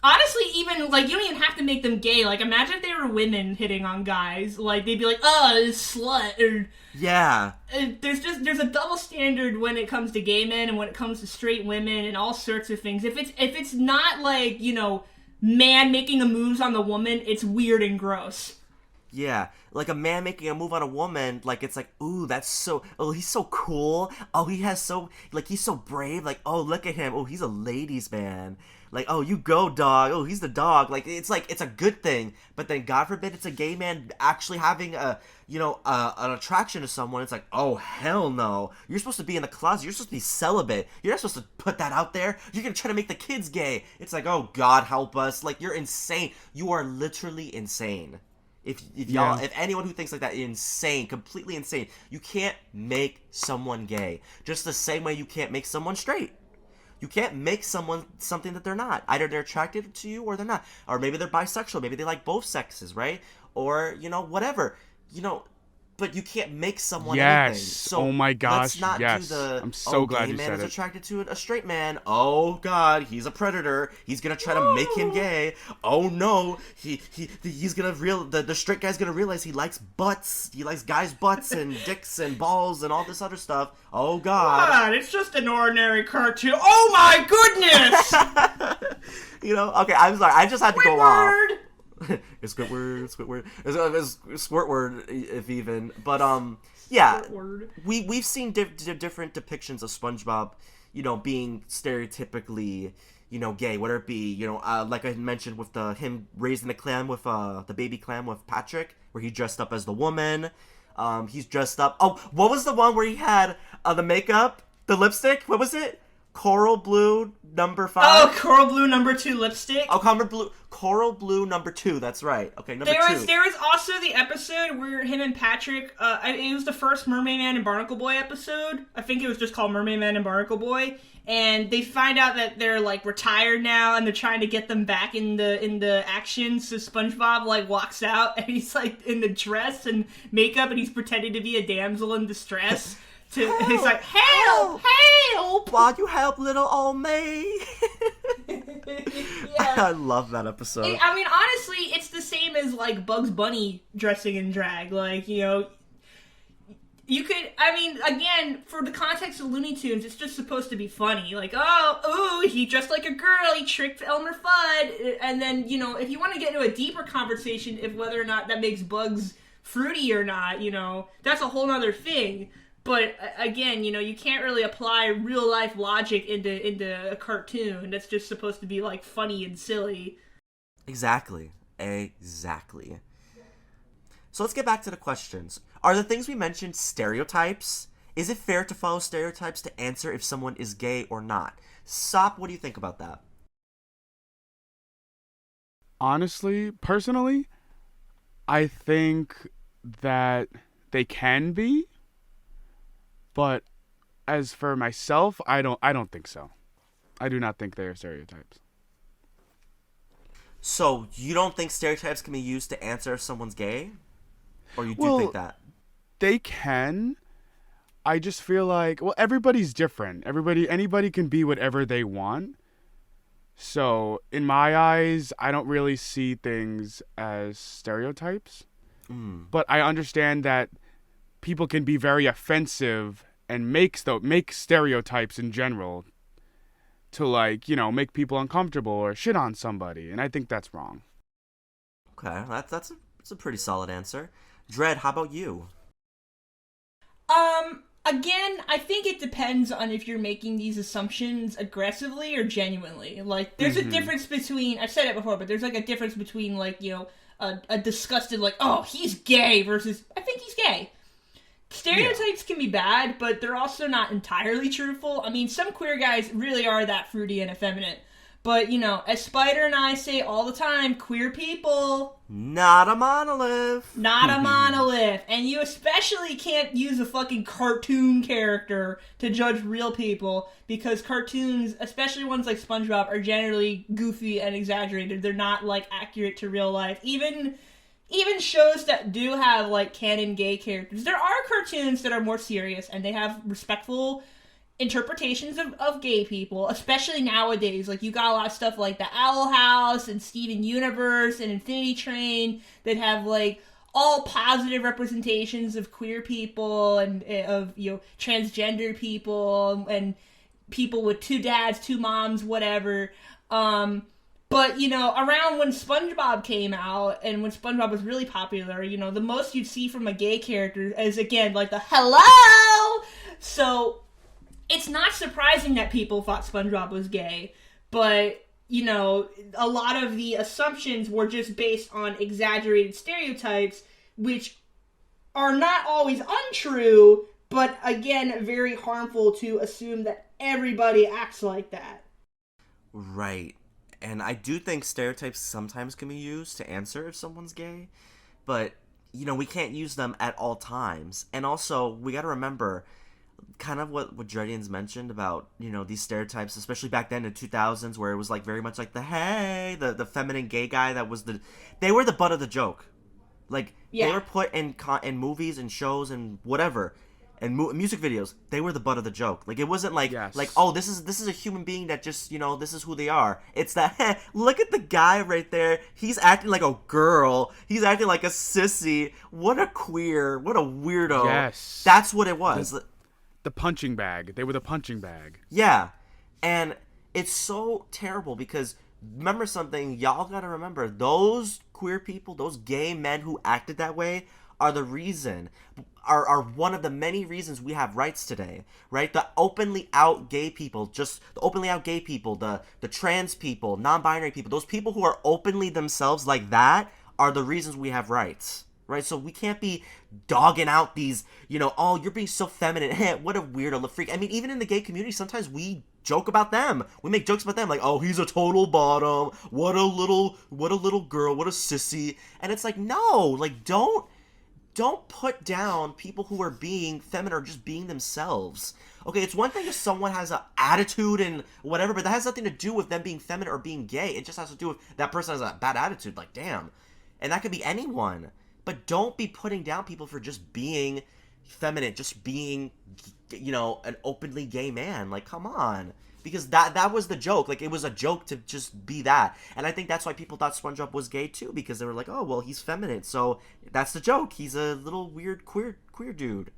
B: honestly, even like you don't even have to make them gay. Like imagine if they were women hitting on guys, like they'd be like, "Oh, this slut," or there's a double standard when it comes to gay men and when it comes to straight women and all sorts of things. If it's not like man making the moves on the woman, it's weird and gross.
A: Yeah, like a man making a move on a woman, like it's like, ooh, he's so cool. Oh, he's so brave. Like, oh, look at him. Oh, he's a ladies' man. Like, oh, you go, dog. Oh, he's the dog. Like, it's a good thing. But then, God forbid, it's a gay man actually having an attraction to someone. It's like, oh, hell no. You're supposed to be in the closet. You're supposed to be celibate. You're not supposed to put that out there. You're gonna try to make the kids gay. It's like, oh, God help us. Like, you're insane. You are literally insane. If anyone who thinks like that is insane, completely insane. You can't make someone gay. Just the same way you can't make someone straight. You can't make someone something that they're not. Either they're attracted to you or they're not. Or maybe they're bisexual. Maybe they like both sexes, right? Or, whatever. But you can't make someone anything. So
C: oh my gosh,
A: let's not do the,
C: I'm so glad you said it.
A: gay man is attracted to a straight man. Oh God, he's a predator. He's gonna try to make him gay. Oh no, he's gonna the straight guy's gonna realize he likes butts. He likes guys' butts and dicks and balls and all this other stuff. Oh God,
B: it's just an ordinary cartoon. Oh my goodness.
A: Okay, I'm sorry. I just had to go off. It's Squidward. It's Squirtward, if even. But we've seen different depictions of SpongeBob, being stereotypically, gay. Whether it be, like I mentioned with him raising the clam with the baby clam with Patrick, where he dressed up as the woman. He's dressed up. Oh, what was the one where he had the makeup, the lipstick? What was it? Coral blue number 5.
B: Oh, coral blue number 2 lipstick.
A: Oh, coral blue number 2. That's right. Okay, number 2.
B: There was also the episode where him and Patrick. It was the first Mermaid Man and Barnacle Boy episode. I think it was just called Mermaid Man and Barnacle Boy. And they find out that they're like retired now, and they're trying to get them back in the action. So SpongeBob like walks out, and he's like in the dress and makeup, and he's pretending to be a damsel in distress. He's like, help!
A: Why you help little old me?
B: Yeah.
A: I love that episode.
B: I mean, honestly, it's the same as like Bugs Bunny dressing in drag. Like, you know, you could. I mean, again, for the context of Looney Tunes, it's just supposed to be funny. Like, he dressed like a girl, he tricked Elmer Fudd, and then, you know, if you want to get into a deeper conversation, if whether or not that makes Bugs fruity or not, you know, that's a whole other thing. But again, you know, you can't really apply real life logic into a cartoon that's just supposed to be like funny and silly.
A: Exactly. So let's get back to the questions. Are the things we mentioned stereotypes? Is it fair to follow stereotypes to answer if someone is gay or not? Sop, what do you think about that?
C: Honestly, personally, I think that they can be. But as for myself, I don't think so. I do not think they are stereotypes.
A: So you don't think stereotypes can be used to answer if someone's gay? Or you do think that?
C: They can. I just feel like, well, everybody's different. Anybody can be whatever they want. So in my eyes, I don't really see things as stereotypes. But I understand that people can be very offensive and make stereotypes in general to, like, you know, make people uncomfortable or shit on somebody, and I think that's wrong.
A: Okay, that's a pretty solid answer. Dredd, how about you?
B: Again, I think it depends on if you're making these assumptions aggressively or genuinely. Like, there's a difference between, I've said it before, but there's like a difference between, like, you know, a disgusted, like, oh, he's gay versus, I think he's gay. Stereotypes can be bad, but they're also not entirely truthful. I mean, some queer guys really are that fruity and effeminate. But, you know, as Spider and I say all the time, queer people...
A: Not a monolith.
B: Not a monolith. And you especially can't use a fucking cartoon character to judge real people, because cartoons, especially ones like SpongeBob, are generally goofy and exaggerated. They're not, like, accurate to real life. Even shows that do have, like, canon gay characters, there are cartoons that are more serious, and they have respectful interpretations of gay people, especially nowadays. Like, you got a lot of stuff like the Owl House and Steven Universe and Infinity Train that have, like, all positive representations of queer people and of, you know, transgender people and people with 2 dads, 2 moms, whatever. But, you know, around when SpongeBob came out and when SpongeBob was really popular, you know, the most you'd see from a gay character is, again, like the hello! So it's not surprising that people thought SpongeBob was gay, but, you know, a lot of the assumptions were just based on exaggerated stereotypes, which are not always untrue, but, again, very harmful to assume that everybody acts like that.
A: Right. And I do think stereotypes sometimes can be used to answer if someone's gay, but, you know, we can't use them at all times. And also, we gotta remember kind of what Dredians mentioned about, you know, these stereotypes, especially back then in the 2000s, where it was like very much like the feminine gay guy that was they were the butt of the joke. Like, they were put in movies and shows and whatever, and music videos. They were the butt of the joke. Like, it wasn't like, oh, this is a human being that just, you know, this is who they are. It's that, look at the guy right there. He's acting like a girl. He's acting like a sissy. What a queer. What a weirdo.
C: Yes.
A: That's what it was.
C: The punching bag. They were the punching bag.
A: Yeah. And it's so terrible because, remember something, y'all gotta remember, those queer people, those gay men who acted that way are the reason, are one of the many reasons we have rights today, right? The openly out gay people, the trans people, non-binary people, those people who are openly themselves like that are the reasons we have rights. right? So we can't be dogging out these, oh, you're being so feminine. What a weirdo, freak. I mean, even in the gay community, sometimes we joke about them. We make jokes about them, like, oh, he's a total bottom. What a little girl. What a sissy. And it's like, no, like, don't put down people who are being feminine or just being themselves. Okay, it's one thing if someone has an attitude and whatever, but that has nothing to do with them being feminine or being gay. It just has to do with that person has a bad attitude. Like, damn. And that could be anyone. But don't be putting down people for just being feminine, just being, an openly gay man. Like, come on. Because that was the joke. Like, it was a joke to just be that. And I think that's why people thought SpongeBob was gay, too. Because they were like, oh, well, he's feminine. So that's the joke. He's a little weird queer dude.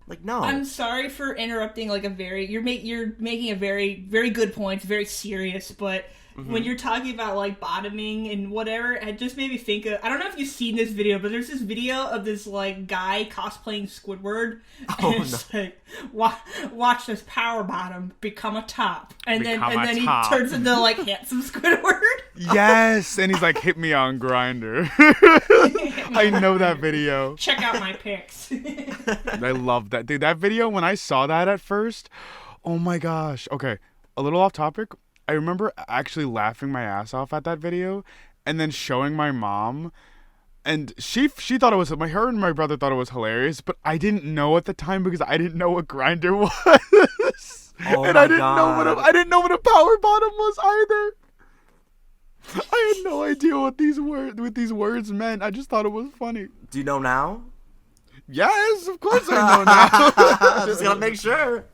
A: Like, no.
B: I'm sorry for interrupting, like, you're making a very, very good point. It's very serious, but when you're talking about, like, bottoming and whatever, it just made me think of, I don't know if you've seen this video, but there's this video of this, like, guy cosplaying Squidward.
A: Oh,
B: and it's like, watch this power bottom become a top. And then he
C: top.
B: turns into, like, handsome Squidward.
C: Yes, and he's like, hit me on Grindr. I know that video.
B: Check out my pics.
C: I love that. Dude, that video, when I saw that at first, oh my gosh. Okay, a little off topic. I remember actually laughing my ass off at that video and then showing my mom. And she thought it was, her and my brother thought it was hilarious, but I didn't know at the time because I didn't know what Grindr was.
A: Oh
C: and
A: my
C: I didn't
A: God.
C: I didn't know what a power bottom was either. I had no idea what these words meant. I just thought it was funny.
A: Do you know now?
C: Yes, of course I know now.
A: Just gotta make sure.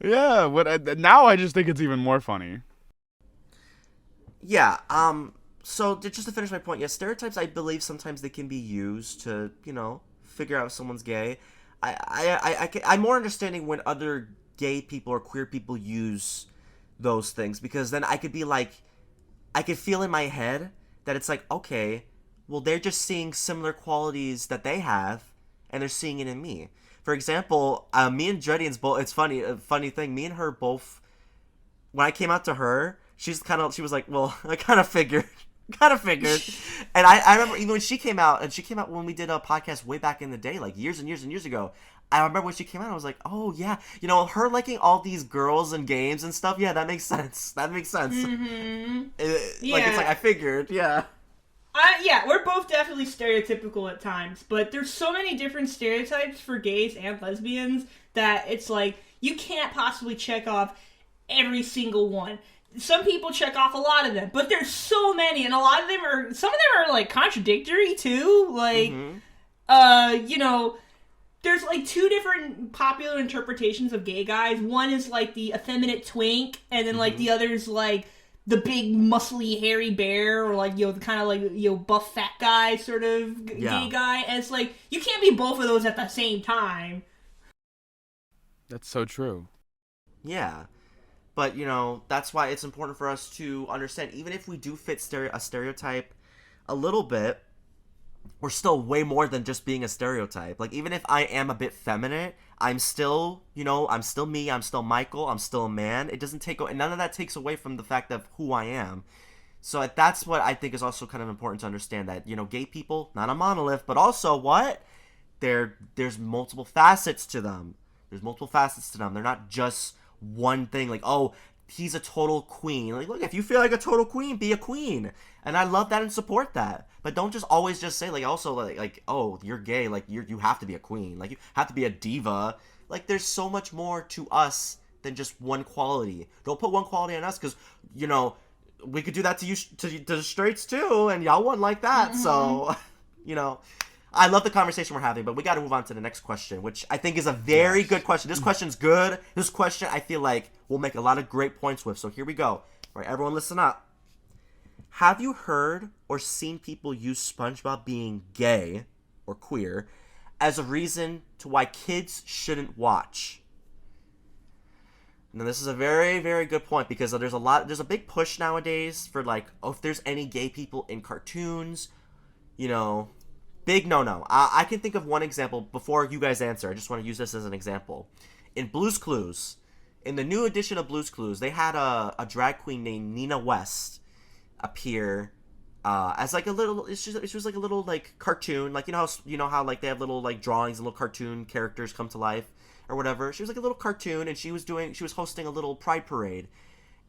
C: Yeah, now I just think it's even more funny.
A: Yeah, so just to finish my point, yes, stereotypes, I believe sometimes they can be used to, figure out if someone's gay. I'm more understanding when other gay people or queer people use those things, because then I could be like, I could feel in my head that it's like, okay, well, they're just seeing similar qualities that they have, and they're seeing it in me. For example, me and Jedian's both, it's funny, a funny thing, me and her both, when I came out to her, she was like, well, I kind of figured. And I remember even when she came out when we did a podcast way back in the day, like years and years and years ago, I remember when she came out, I was like, oh yeah, her liking all these girls and games and stuff, yeah, that makes sense.
B: Mm-hmm.
A: Like, it's like, I figured, yeah.
B: Yeah, we're both definitely stereotypical at times, but there's so many different stereotypes for gays and lesbians that it's like, you can't possibly check off every single one. Some people check off a lot of them, but there's so many, and some of them are like contradictory too. Like, there's like two different popular interpretations of gay guys. One is like the effeminate twink, and then like the other's like the big muscly hairy bear, or like, the kind of like, buff fat guy sort of gay guy. And it's like, you can't be both of those at the same time.
C: That's so true.
A: Yeah. But, that's why it's important for us to understand, even if we do fit a stereotype a little bit, we're still way more than just being a stereotype. Like, even if I am a bit feminine, I'm still, I'm still me, I'm still Michael, I'm still a man. It doesn't and none of that takes away from the fact of who I am. So that's what I think is also kind of important to understand, that, gay people, not a monolith, but also what? There's multiple facets to them. They're not just one thing, like, oh, he's a total queen. Like, look, if you feel like a total queen, be a queen. And I love that and support that. But don't just always just say, like, also, like oh, you're gay, like, you have to be a queen. Like, you have to be a diva. Like, there's so much more to us than just one quality. Don't put one quality on us, because, we could do that to you, to the straights, too, and y'all wouldn't like that. So, I love the conversation we're having, but we got to move on to the next question, which I think is a very good question. This question's good. This question, I feel like, we'll make a lot of great points with. So here we go. All right, everyone listen up. Have you heard or seen people use SpongeBob being gay or queer as a reason to why kids shouldn't watch? Now, this is a very, very good point, because there's a big push nowadays for, like, oh, if there's any gay people in cartoons, big no-no. I can think of one example before you guys answer. I just want to use this as an example. In Blue's Clues, in the new edition of Blue's Clues, they had a drag queen named Nina West appear as like a little, she was like a little like cartoon, like you know how like they have little like drawings and little cartoon characters come to life or whatever. She was like a little cartoon, and she was hosting a little pride parade,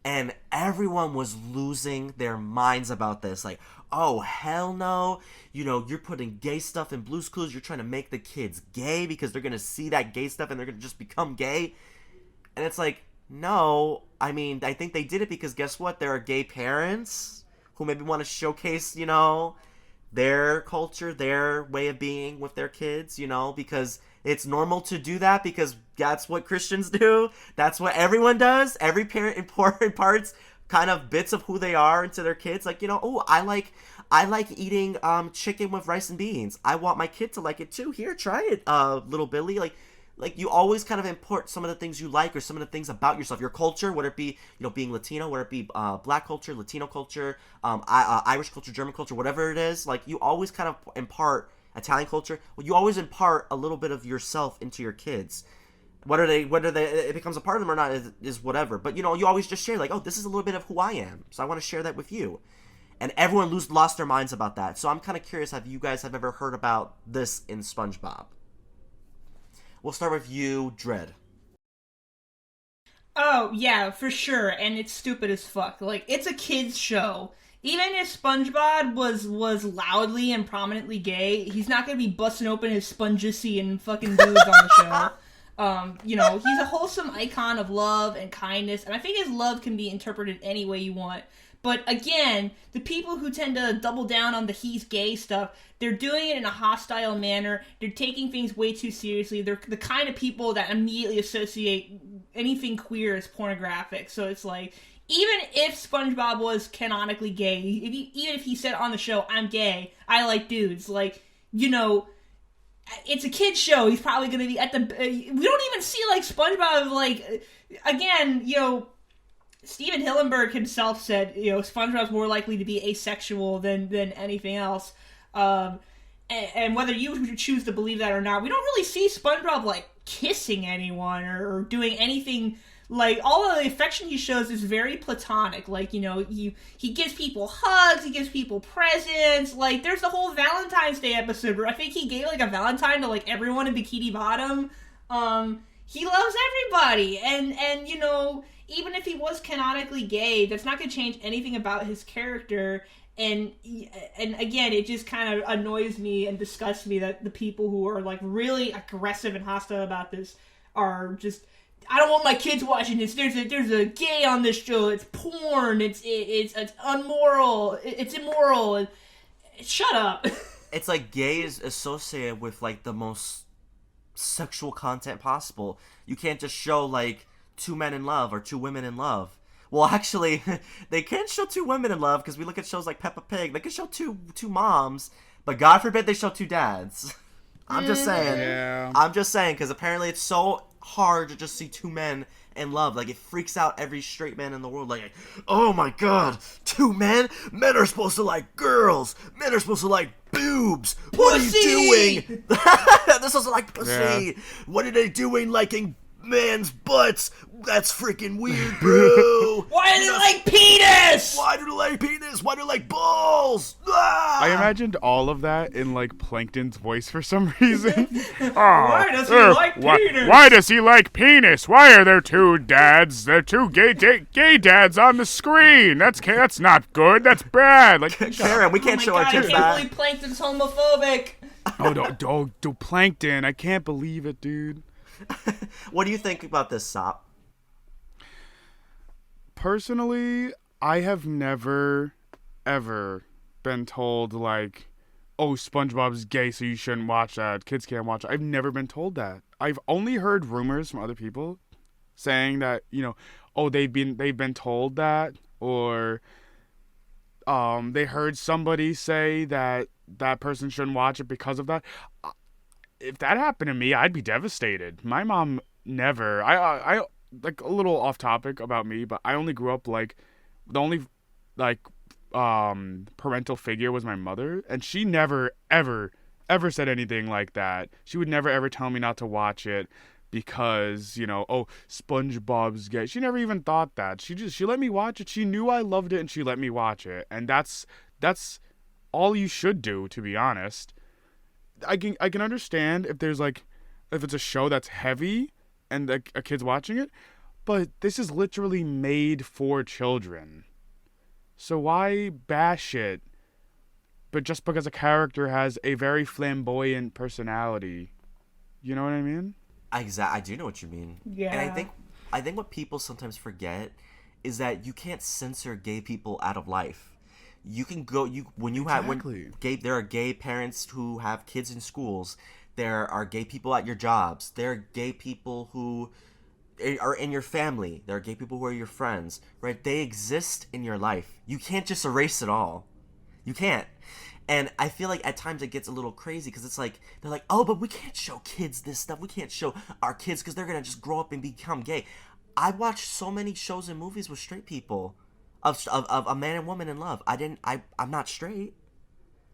A: and everyone was losing their minds about this. Like, oh hell no, you know, you're putting gay stuff in Blue's Clues. You're trying to make the kids gay because they're gonna see that gay stuff and they're gonna just become gay. And it's like, no, I mean, I think they did it because guess what? There are gay parents who maybe want to showcase, you know, their culture, their way of being with their kids, you know, because it's normal to do that because that's what Christians do. That's what everyone does. Every parent imparts kind of bits of who they are into their kids. Like, you know, oh, I like eating chicken with rice and beans. I want my kid to like it too. Here, try it, little Billy. Like you always kind of import some of the things you like or some of the things about yourself, your culture, whether it be, you know, being Latino, whether it be Black culture, Latino culture, Irish culture, German culture, whatever it is. Like you always kind of impart Italian culture. Well, you always impart a little bit of yourself into your kids. Whether it becomes a part of them or not is whatever. But you know, you always just share like, oh, this is a little bit of who I am, so I want to share that with you. And everyone lost their minds about that. So I'm kind of curious, have you guys ever heard about this in SpongeBob? We'll start with you, Dread.
B: Oh, yeah, for sure, and it's stupid as fuck. Like, it's a kid's show. Even if SpongeBob was loudly and prominently gay, he's not gonna be busting open his spongecy and fucking dudes on the show. You know, he's a wholesome icon of love and kindness, and I think his love can be interpreted any way you want. But again, the people who tend to double down on the he's gay stuff, they're doing it in a hostile manner. They're taking things way too seriously. They're the kind of people that immediately associate anything queer as pornographic. So it's like, even if SpongeBob was canonically gay, even if he said on the show, I'm gay, I like dudes, like, you know, it's a kid's show. He's probably going to be at the... we don't even see, like, SpongeBob, like... Again, you know... Steven Hillenburg himself said, you know, SpongeBob's more likely to be asexual than anything else. And whether you choose to believe that or not, we don't really see SpongeBob, like, kissing anyone or doing anything. Like, all of the affection he shows is very platonic. Like, you know, he gives people hugs, he gives people presents. Like, there's the whole Valentine's Day episode where I think he gave, like, a Valentine to, like, everyone in Bikini Bottom. He loves everybody. And you know... Even if he was canonically gay, that's not going to change anything about his character. And again, it just kind of annoys me and disgusts me that the people who are like really aggressive and hostile about this are just, I don't want my kids watching this. There's a gay on this show. It's porn. It's unmoral. It's immoral. Shut up.
A: It's like gay is associated with like the most sexual content possible. You can't just show like two men in love or two women in love. Well, actually, they can't show two women in love because we look at shows like Peppa Pig. They can show two moms, but God forbid they show two dads. I'm just saying.
C: Yeah.
A: I'm just saying because apparently it's so hard to just see two men in love. Like, it freaks out every straight man in the world. Like, oh my God, two men? Men are supposed to like girls. Men are supposed to like boobs. What are you doing? They're supposed to like pussy. Yeah. What are they doing liking man's butts? That's freaking weird, bro.
B: Why do they like penis?
A: Why do they like penis? Why do they like balls? Ah!
C: I imagined all of that in like Plankton's voice for some reason.
B: Why does he like penis?
C: Why does he like penis? Why are there two dads? There are two gay dads on the screen. That's not good. That's bad. Like,
A: Karen, we can't show our kids that.
B: I can't believe Plankton's homophobic.
C: Oh, Plankton! I can't believe it, dude.
A: What do you think about this, Sop?
C: Personally, I have never, ever been told, like, oh, SpongeBob's gay, so you shouldn't watch that. Kids can't watch it. I've never been told that. I've only heard rumors from other people saying that, you know, oh, they've been told that, or they heard somebody say that that person shouldn't watch it because of that. If that happened to me, I'd be devastated. My mom never. I like, a little off topic about me, but I only grew up like the only like parental figure was my mother, and she never ever said anything like that. She would never ever tell me not to watch it because, you know, oh, SpongeBob's gay. She never even thought that. She let me watch it. She knew I loved it and she let me watch it. And that's all you should do, to be honest. I can understand if there's like, if it's a show that's heavy and a kid's watching it, but this is literally made for children. So why bash it? But just because a character has a very flamboyant personality, you know what I mean?
A: I do know what you mean.
B: Yeah.
A: And I think what people sometimes forget is that you can't censor gay people out of life. You can go there are gay parents who have kids in schools. There are gay people at your jobs. There are gay people who are in your family. There are gay people who are your friends, right? They exist in your life. You can't just erase it all. You can't. And I feel like at times it gets a little crazy because it's like, they're like, oh, but we can't show kids this stuff. We can't show our kids because they're going to just grow up and become gay. I watched so many shows and movies with straight people of a man and woman in love. I'm not straight.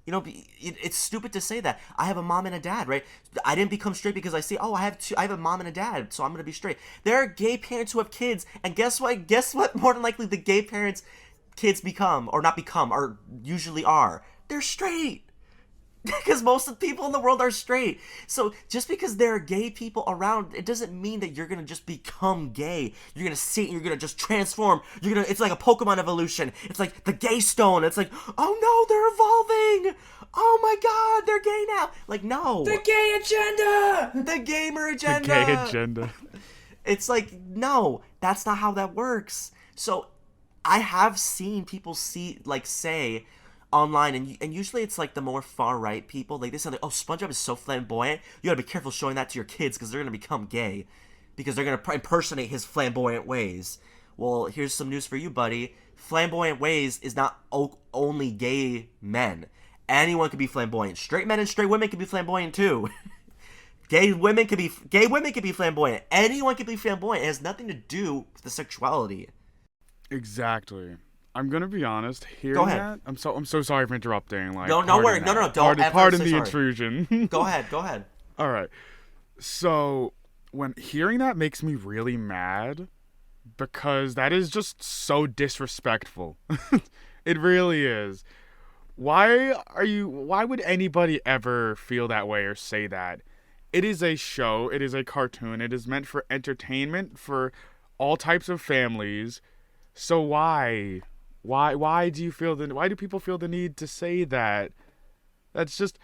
A: You know, it's stupid to say that. I have a mom and a dad, right? I didn't become straight because I say, oh, I have a mom and a dad, so I'm going to be straight. There are gay parents who have kids, and guess what? Guess what? More than likely the gay parents' kids become, or not become, or usually are. They're straight. Because most of the people in the world are straight. So just because there are gay people around, it doesn't mean that you're going to just become gay. You're going to see it and you're going to just transform. It's like a Pokemon evolution. It's like the gay stone. It's like, oh no, they're evolving. Oh my god, they're gay now. Like, no.
B: The gay agenda!
A: The gamer agenda.
C: The gay agenda.
A: It's like, no, that's not how that works. So I have seen people say online, and usually it's like the more far right people, like they say like, oh, SpongeBob is so flamboyant, you gotta be careful showing that to your kids because they're gonna become gay because they're gonna impersonate his flamboyant ways. Well, here's some news for you, buddy. Flamboyant ways is not only gay men. Anyone can be flamboyant. Straight men and straight women can be flamboyant too. Gay women can be flamboyant. Anyone can be flamboyant. It has nothing to do with the sexuality.
C: Exactly. I'm gonna be honest. Hearing
A: Go ahead.
C: that, I'm so sorry for interrupting. Like,
A: No worry. No, don't
C: pardon
A: say
C: the
A: sorry.
C: intrusion.
A: Go ahead.
C: All right. So when hearing that makes me really mad because that is just so disrespectful. It really is. Why would anybody ever feel that way or say that? It is a show. It is a cartoon. It is meant for entertainment for all types of families. So why do people feel the need to say that? That's just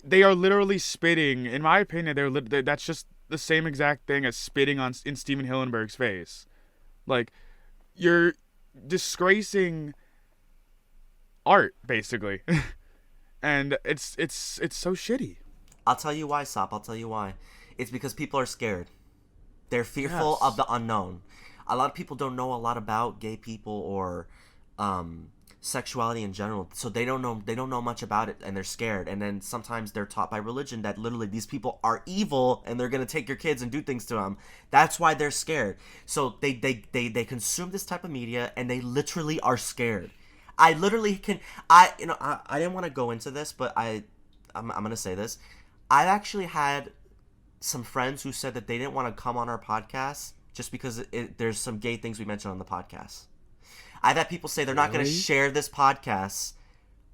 C: they are literally spitting. In my opinion, that's just the same exact thing as spitting in Steven Hillenberg's face. Like, you're disgracing art, basically. And it's so shitty.
A: I'll tell you why, Sop. I'll tell you why. It's because people are scared. They're fearful of the unknown. A lot of people don't know a lot about gay people or sexuality in general, so they don't know much about it, and they're scared. And then sometimes they're taught by religion that literally these people are evil and they're gonna take your kids and do things to them. That's why they're scared. So they consume this type of media, and they literally are scared. I literally I didn't want to go into this, but I'm gonna say this. I've actually had some friends who said that they didn't want to come on our podcast just because there's some gay things we mentioned on the podcast. I've had people say they're not going to share this podcast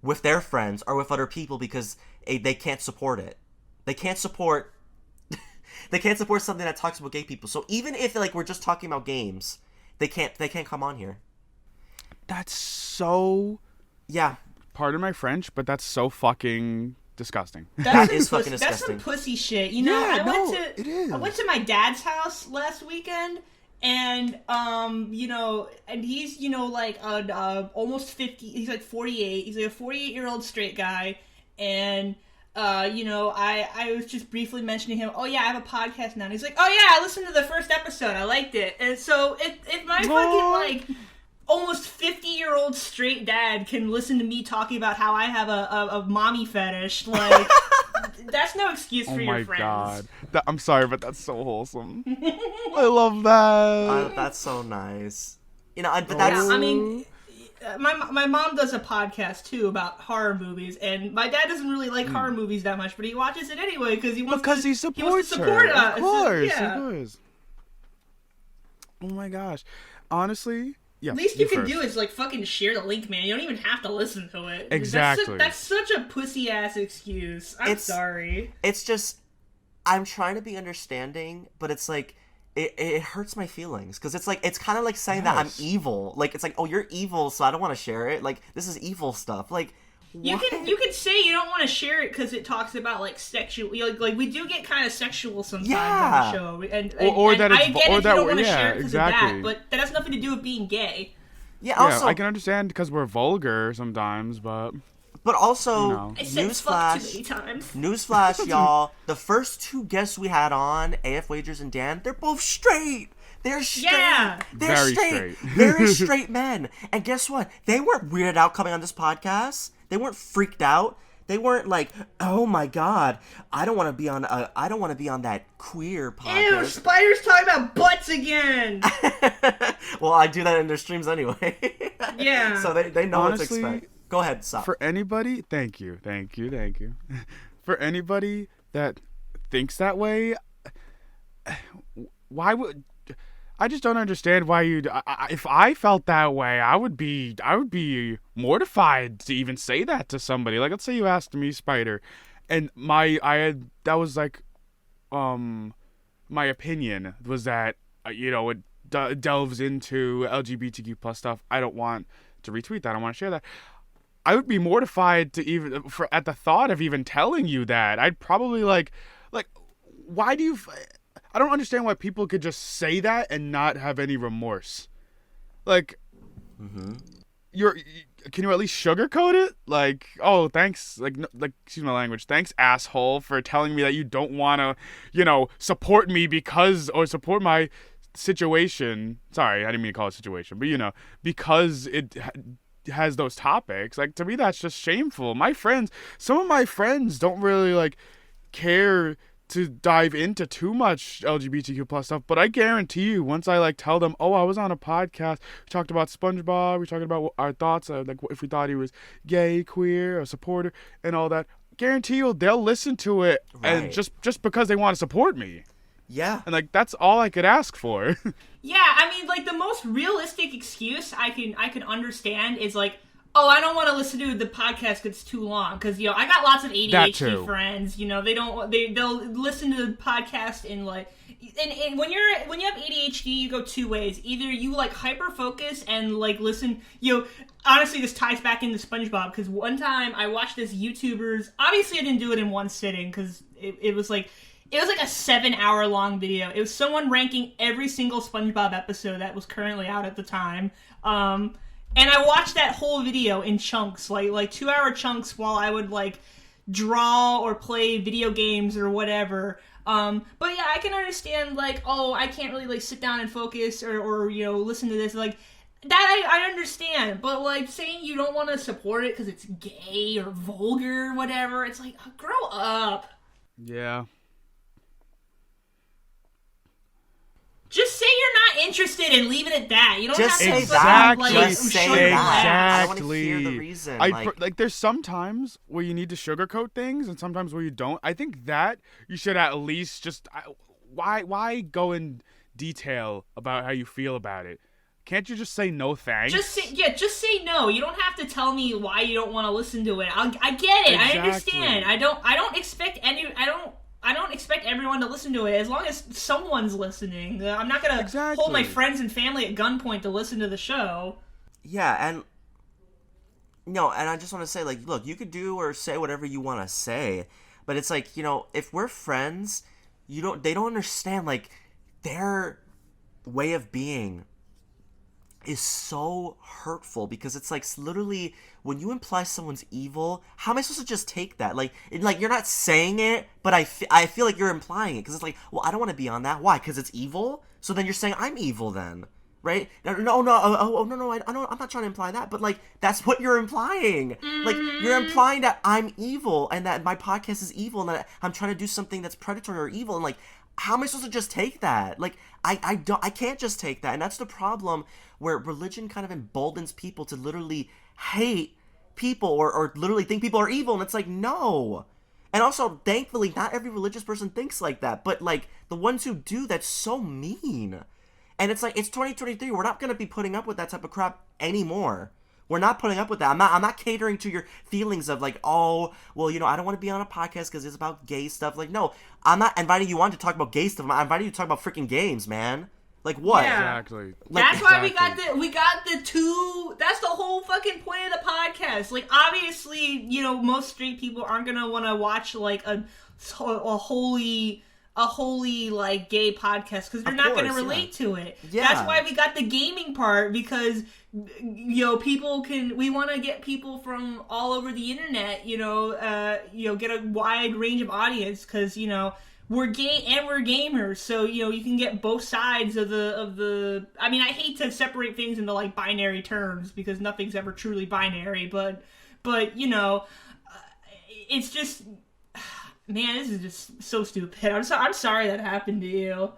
A: with their friends or with other people because they can't support it. They can't support something that talks about gay people. So even if like we're just talking about games, they can't come on here.
C: That's so...
A: Yeah.
C: Pardon my French, but that's so fucking disgusting.
A: That is fucking disgusting.
B: That's some pussy shit. You know,
C: it is.
B: I went to my dad's house last weekend, and you know, and he's, you know, like almost 50. He's like 48. He's like a 48-year-old straight guy, and you know, I was just briefly mentioning him. Oh yeah, I have a podcast now. And he's like, oh yeah, I listened to the first episode. I liked it. And so if my fucking like almost 50-year-old straight dad can listen to me talking about how I have a mommy fetish, like, that's no excuse for your friends.
C: Oh my god. I'm sorry, but that's so wholesome. I love that.
A: That's so nice. You know, but that's...
B: Yeah, I mean, my mom does a podcast, too, about horror movies, and my dad doesn't really like horror movies that much, but he watches it anyway, because
C: he supports
B: support
C: her.
B: us.
C: Of course,
B: Yeah.
C: of course. Oh my gosh. Honestly... Yeah,
B: least you can
C: first.
B: do is like fucking share the link, man. You don't even have to listen to it.
C: Exactly.
B: That's such a pussy ass excuse. I'm sorry.
A: It's just I'm trying to be understanding, but it's like it hurts my feelings because it's like it's kind of like saying that I'm evil. Like it's like, oh, you're evil, so I don't want to share it. Like this is evil stuff. Like
B: you can say you don't want to share it because it talks about like sexual, like we do get kind of sexual sometimes on the show, and
C: that
B: I get if you don't want to share it because of
C: exactly.
B: that, but that has nothing to do with being gay.
A: Yeah, also
C: I can understand because we're vulgar sometimes, but
A: also,
C: you know.
B: I said fuck too many times.
A: Newsflash, y'all. The first two guests we had on, AF Wagers and Dan, they're both straight. They're straight.
B: Yeah.
A: They're
C: Very
A: straight.
C: straight.
A: Very straight men. And guess what? They weren't weirded out coming on this podcast. They weren't freaked out. They weren't like, oh my god, I don't want to be on that queer podcast.
B: Ew, Spider's talking about butts again.
A: Well, I do that in their streams anyway.
B: Yeah.
A: So they know
C: Honestly,
A: what to expect. Go ahead, stop.
C: For anybody, thank you. For anybody that thinks that way, why would I just don't understand why you'd. If I felt that way, I would be mortified to even say that to somebody. Like, let's say you asked me, Spider, and that was like, my opinion was that it delves into LGBTQ plus stuff. I don't want to retweet that. I don't want to share that. I would be mortified to at the thought of even telling you that. I'd probably like, why do you? I don't understand why people could just say that and not have any remorse. Like, can you at least sugarcoat it? Like, oh, thanks. Like, excuse my language. Thanks, asshole, for telling me that you don't want to, support me or support my situation. Sorry, I didn't mean to call it situation, but because it has those topics. Like, to me, that's just shameful. Some of my friends don't really care to dive into too much LGBTQ plus stuff, but I guarantee you, once I tell them, oh, I was on a podcast, we talked about SpongeBob, we talked about our thoughts, if we thought he was gay, queer, a supporter, and all that, guarantee you they'll listen to it, right. And just because they want to support me.
A: Yeah.
C: And that's all I could ask for.
B: Yeah, I mean, the most realistic excuse I can understand is oh, I don't want to listen to the podcast because it's too long. Because I got lots of ADHD friends. They'll listen to the podcast and when you have ADHD, you go two ways. Either you hyper focus and listen. Honestly, this ties back into SpongeBob because one time I watched this YouTuber's. Obviously, I didn't do it in one sitting because it was a 7-hour long video. It was someone ranking every single SpongeBob episode that was currently out at the time. And I watched that whole video in chunks, like 2-hour chunks, while I would draw or play video games or whatever. But yeah, I can understand oh, I can't really sit down and focus or listen to this that I understand. But saying you don't want to support it because it's gay or vulgar or whatever, it's grow up.
C: Yeah.
B: Just say you're not interested and leave it at that. You don't
A: just
B: have to
A: say that.
B: just say that.
A: I don't want to hear the reason.
C: There's some times where you need to sugarcoat things and sometimes where you don't. I think that you should at least just why go in detail about how you feel about it? Can't you just say no thanks?
B: Just say no. You don't have to tell me why you don't want to listen to it. I get it.
C: Exactly.
B: I understand. I don't expect everyone to listen to it as long as someone's listening. I'm not going to hold my friends and family at gunpoint to listen to the show.
A: Yeah, and I just want to say, look, you could do or say whatever you want to say, but it's if we're friends, they don't understand, their way of being is so hurtful because it's literally when you imply someone's evil, how am I supposed to just take that? You're not saying it, but I feel like you're implying it because it's well, I don't want to be on that. Why? Because it's evil? So then you're saying I'm evil then, right? No, I'm not trying to imply that, but that's what you're implying. You're implying that I'm evil and that my podcast is evil and that I'm trying to do something that's predatory or evil and how am I supposed to just take that? I can't just take that. And that's the problem where religion kind of emboldens people to literally hate people or literally think people are evil. And it's no. And also, thankfully, not every religious person thinks like that. But the ones who do, that's so mean. And it's like, it's 2023. We're not going to be putting up with that type of crap anymore. We're not putting up with that. I'm not catering to your feelings of like, oh, well, you know, I don't want to be on a podcast because it's about gay stuff. Like, no, I'm not inviting you on to talk about gay stuff. I'm inviting you to talk about freaking games, man. Like, what?
B: Yeah.
C: Exactly.
B: That's why we got the two. That's the whole fucking point of the podcast. Like, obviously, you know, most straight people aren't gonna want to watch like a holy like gay podcast because they're not going to relate to it.
A: Yeah.
B: That's why we got the gaming part, because you know, we want to get people from all over the internet, you know, get a wide range of audience, because you know, we're gay and we're gamers, so you know, you can get both sides of the I mean, I hate to separate things into like binary terms because nothing's ever truly binary, but you know, it's just, man, this is just so stupid. I'm sorry that happened to you.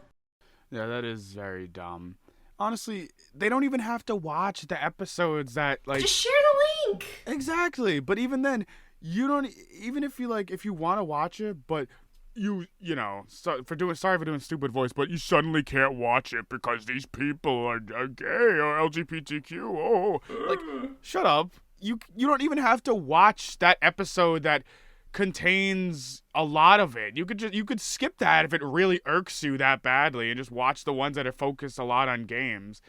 C: Yeah, that is very dumb. Honestly, they don't even have to watch the episodes that, like...
B: Just share the link!
C: Exactly, but even then, you don't... Even if you, like, if you want to watch it, but you know, sorry for doing stupid voice, but you suddenly can't watch it because these people are gay or LGBTQ, oh... Like, shut up. You don't even have to watch that episode that contains a lot of it. You could skip that if it really irks you that badly and just watch the ones that are focused a lot on games.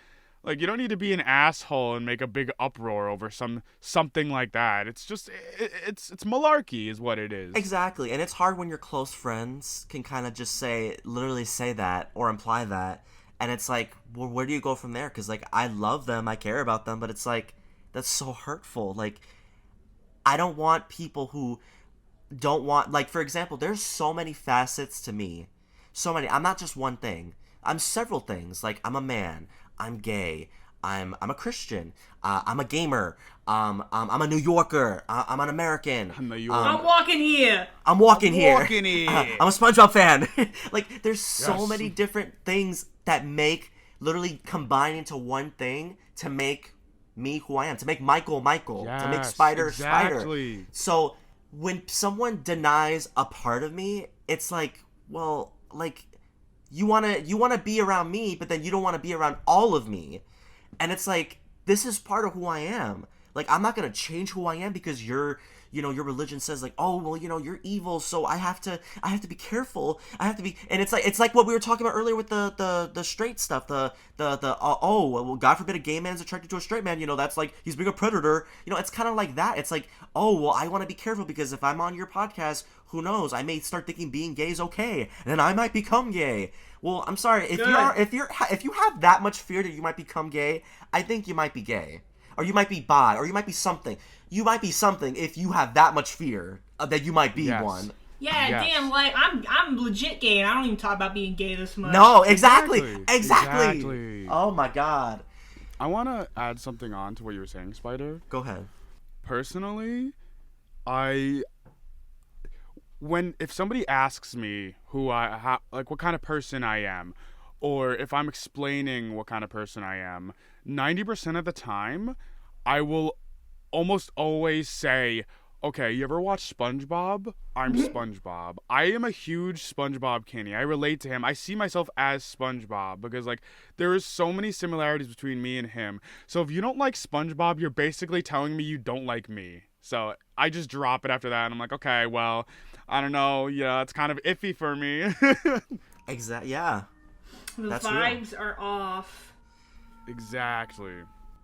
C: Like, you don't need to be an asshole and make a big uproar over something like that. It's just it's malarkey is what it is.
A: Exactly. And it's hard when your close friends can kind of just literally say that or imply that, and it's like, well, where do you go from there? Because like, I love them, I care about them, but it's like, that's so hurtful. Like, I don't want people who don't want, like, for example, there's so many facets to me. So many. I'm not just one thing. I'm several things. Like, I'm a man. I'm gay. I'm a Christian. I'm a gamer. I'm a New Yorker. I'm an American.
B: I'm walking here.
A: I'm walking here. I'm a SpongeBob fan. Like, there's so many different things that literally combine into one thing to make me who I am. To make Michael,
C: yes,
A: to make Spider.
C: Exactly.
A: So when someone denies a part of me, it's like, well, like, you wanna be around me, but then you don't want to be around all of me. And it's like, this is part of who I am. Like, I'm not gonna change who I am because your religion says like, oh, well, you know, you're evil, so I have to be careful. And it's like what we were talking about earlier with the straight stuff. Well, God forbid a gay man's attracted to a straight man. You know, that's like, he's being a predator. You know, it's kind of like that. It's like, oh, well, I want to be careful because if I'm on your podcast, who knows? I may start thinking being gay is okay, and then I might become gay. Well, I'm sorry, if you have that much fear that you might become gay, I think you might be gay. Or you might be bi, or you might be something. You might be something if you have that much fear that you might be one.
B: Yeah, yes. Damn, like, I'm legit gay, and I don't even talk about being gay this much.
A: No, exactly. Oh my god.
C: I want to add something on to what you were saying, Spider.
A: Go ahead.
C: Personally, if somebody asks me what kind of person I am, or if I'm explaining what kind of person I am, 90% of the time, I will almost always say, okay, you ever watch SpongeBob? I'm SpongeBob. I am a huge SpongeBob Kenny. I relate to him. I see myself as SpongeBob because, like, there is so many similarities between me and him. So if you don't like SpongeBob, you're basically telling me you don't like me. So I just drop it after that, and I'm like, okay, well, I don't know. Yeah, it's kind of iffy for me.
A: Exactly. Yeah.
B: The vibes are off.
C: Exactly.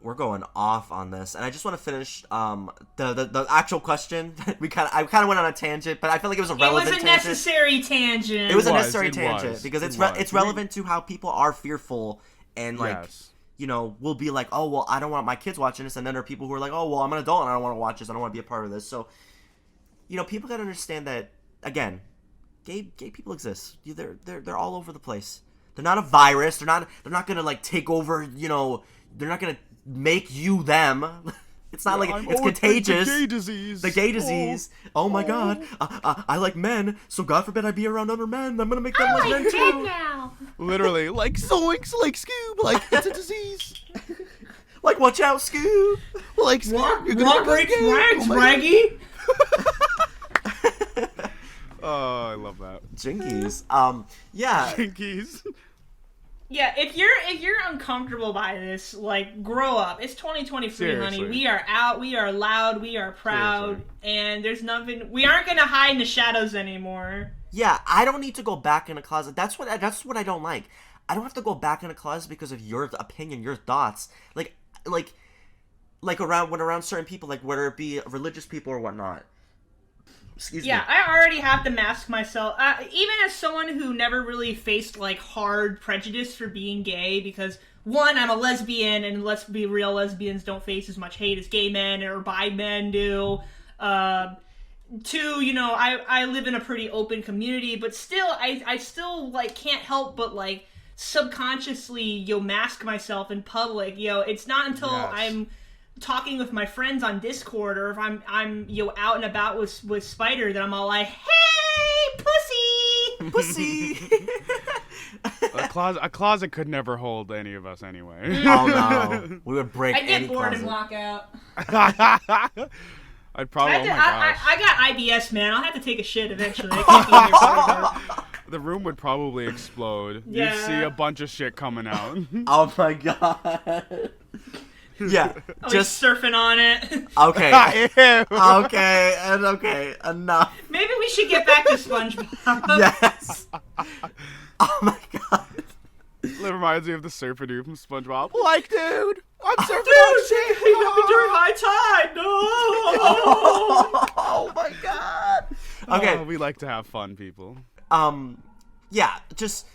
A: We're going off on this, and I just want to finish the actual question. I kind of went on a tangent, but I feel like it was a relevant tangent.
B: It was a necessary tangent.
A: It was a necessary tangent because it's relevant to how people are fearful and like, you know, will be like, oh, well, I don't want my kids watching this, and then there are people who are like, oh, well, I'm an adult and I don't want to watch this. I don't want to be a part of this. So, you know, people gotta understand that, again, gay people exist. They're all over the place. They're not a virus. They're not gonna like take over. You know, they're not gonna make you them. It's not like it's contagious.
C: The gay disease.
A: The gay disease. Oh my god. I like men, so God forbid I be around other men. I'm gonna make them like men too.
B: Now.
C: Literally, like zoinks, like Scoob, like it's a disease.
A: Like, watch out, Scoob.
C: Like Scoob.
B: What breaks rags, Raggy?
C: Oh, I love that.
A: Jinkies. Yeah.
C: Jinkies.
B: Yeah, if you're uncomfortable by this, like, grow up. It's 2023,
C: Seriously.
B: honey. We are out, we are loud, we are proud, and there's nothing. We aren't gonna hide in the shadows anymore.
A: Yeah, I don't need to go back in a closet. That's what I don't like. I don't have to go back in a closet because of your opinion, your thoughts. Like around certain people, like whether it be religious people or whatnot. Excuse me.
B: Yeah, I already have to mask myself. Even as someone who never really faced, like, hard prejudice for being gay, because, one, I'm a lesbian, and let's be real, lesbians don't face as much hate as gay men or bi men do. Two, you know, I live in a pretty open community, but still, I still, like, can't help but, like, subconsciously, mask myself in public. It's not until I'm talking with my friends on Discord, or if I'm out and about with Spider, that I'm all like, hey, pussy!
C: A closet could never hold any of us anyway.
A: Oh no, we would break
B: I
A: any
B: get bored
A: closet.
B: and walk out.
C: I'd probably.
B: I got IBS, man. I'll have to take a shit eventually. I can't be in here forever.
C: The room would probably explode.
B: Yeah.
C: You'd see a bunch of shit coming out.
A: Oh my god. Yeah,
B: Just surfing on it.
A: Okay.
C: Ew.
A: Okay, enough.
B: Maybe we should get back to SpongeBob.
A: Yes. Oh my god.
C: That reminds me of the surfer dude from SpongeBob. Like, dude, I'm surfing
B: Dude,
C: on shit.
B: during high tide. No.
A: Oh my god. Okay.
C: Oh, we like to have fun, people.
A: Yeah, just,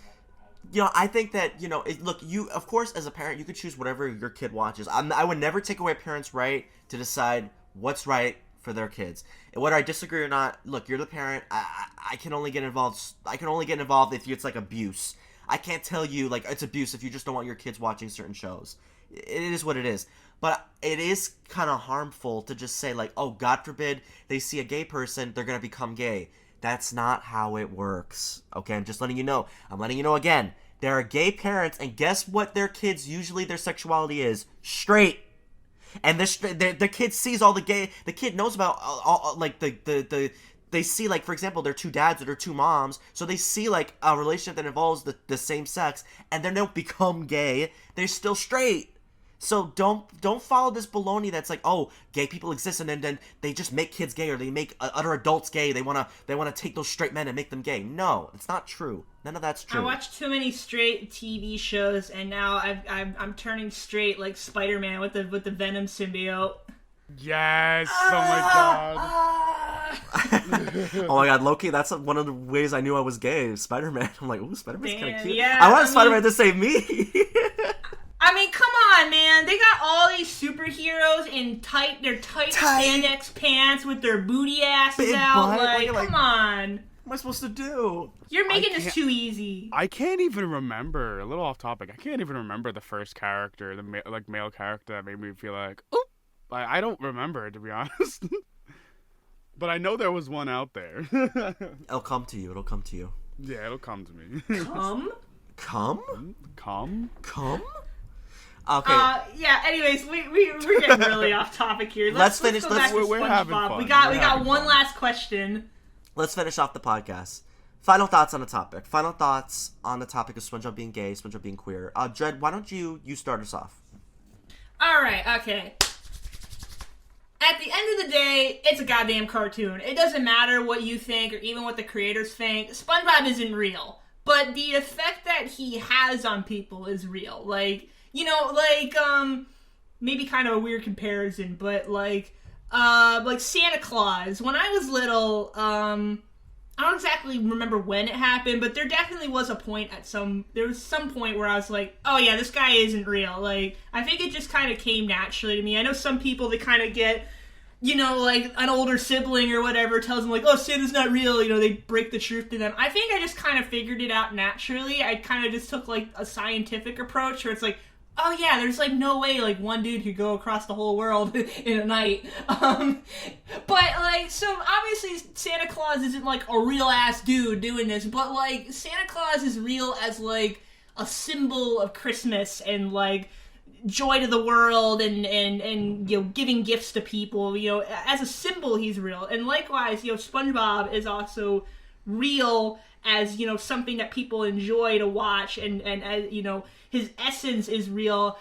A: I think that, look, you, of course, as a parent, you could choose whatever your kid watches. I would never take away parents' right to decide what's right for their kids. And whether I disagree or not, look, you're the parent. I can only get involved. I can only get involved if it's like abuse. I can't tell you, like, it's abuse if you just don't want your kids watching certain shows. It is what it is. But it is kind of harmful to just say, like, oh, God forbid they see a gay person, they're going to become gay. That's not how it works. Okay, I'm just letting you know. I'm letting you know again. There are gay parents, and guess what their kids, usually their sexuality is? Straight. And the kid sees all the gay, the kid knows about all like they see, like, for example, their two dads or their two moms, so they see, like, a relationship that involves the same sex, and then they don't become gay. They're still straight. So don't follow this baloney that's like, oh, gay people exist, and then they just make kids gay, or they make other adults gay. They wanna take those straight men and make them gay. No, it's not true. None of that's true.
B: I watched too many straight TV shows, and now I'm turning straight like Spider-Man with the Venom symbiote.
C: Yes. Oh my god.
A: Oh my god, Loki, that's one of the ways I knew I was gay. Spider-Man. I'm like, ooh, Spider-Man's kind of cute.
B: Yeah,
A: I want Spider-Man to save me.
B: I mean, come on, man. They got all these superheroes in tight spandex pants with their booty asses
A: Big
B: out.
A: butt,
B: Come on.
A: What am I supposed to do?
B: You're making this too easy.
C: I can't even remember. A little off topic. I can't even remember the first character, the male character that made me feel like, oop. I don't remember, to be honest. But I know there was one out there.
A: It'll come to you. It'll come to you.
C: Yeah, it'll come to me.
B: Come?
A: Come? Okay.
B: Yeah. Anyways, we're getting really off topic here. Let's
A: finish.
B: Go back to
C: we're having
B: SpongeBob.
C: fun.
B: We got one last question.
A: Let's finish off the podcast. Final thoughts on the topic. Final thoughts on the topic of SpongeBob being gay, SpongeBob being queer. Dred, why don't you start us off?
B: All right. Okay. At the end of the day, it's a goddamn cartoon. It doesn't matter what you think or even what the creators think. SpongeBob isn't real. But the effect that he has on people is real. Like, maybe kind of a weird comparison, but like Santa Claus. When I was little, I don't exactly remember when it happened, but there definitely was a point there was some point where I was like, oh yeah, this guy isn't real. Like, I think it just kind of came naturally to me. I know some people, they kind of get, like an older sibling or whatever tells them like, oh, Santa's not real, they break the truth to them. I think I just kind of figured it out naturally. I kind of just took like a scientific approach where it's like, oh yeah, there's like no way like one dude could go across the whole world in a night. But like, so obviously Santa Claus isn't like a real ass dude doing this, but like Santa Claus is real as like a symbol of Christmas and like joy to the world and giving gifts to people. As a symbol he's real. And likewise, SpongeBob is also real as, you know, something that people enjoy to watch, and as, you know, his essence is real.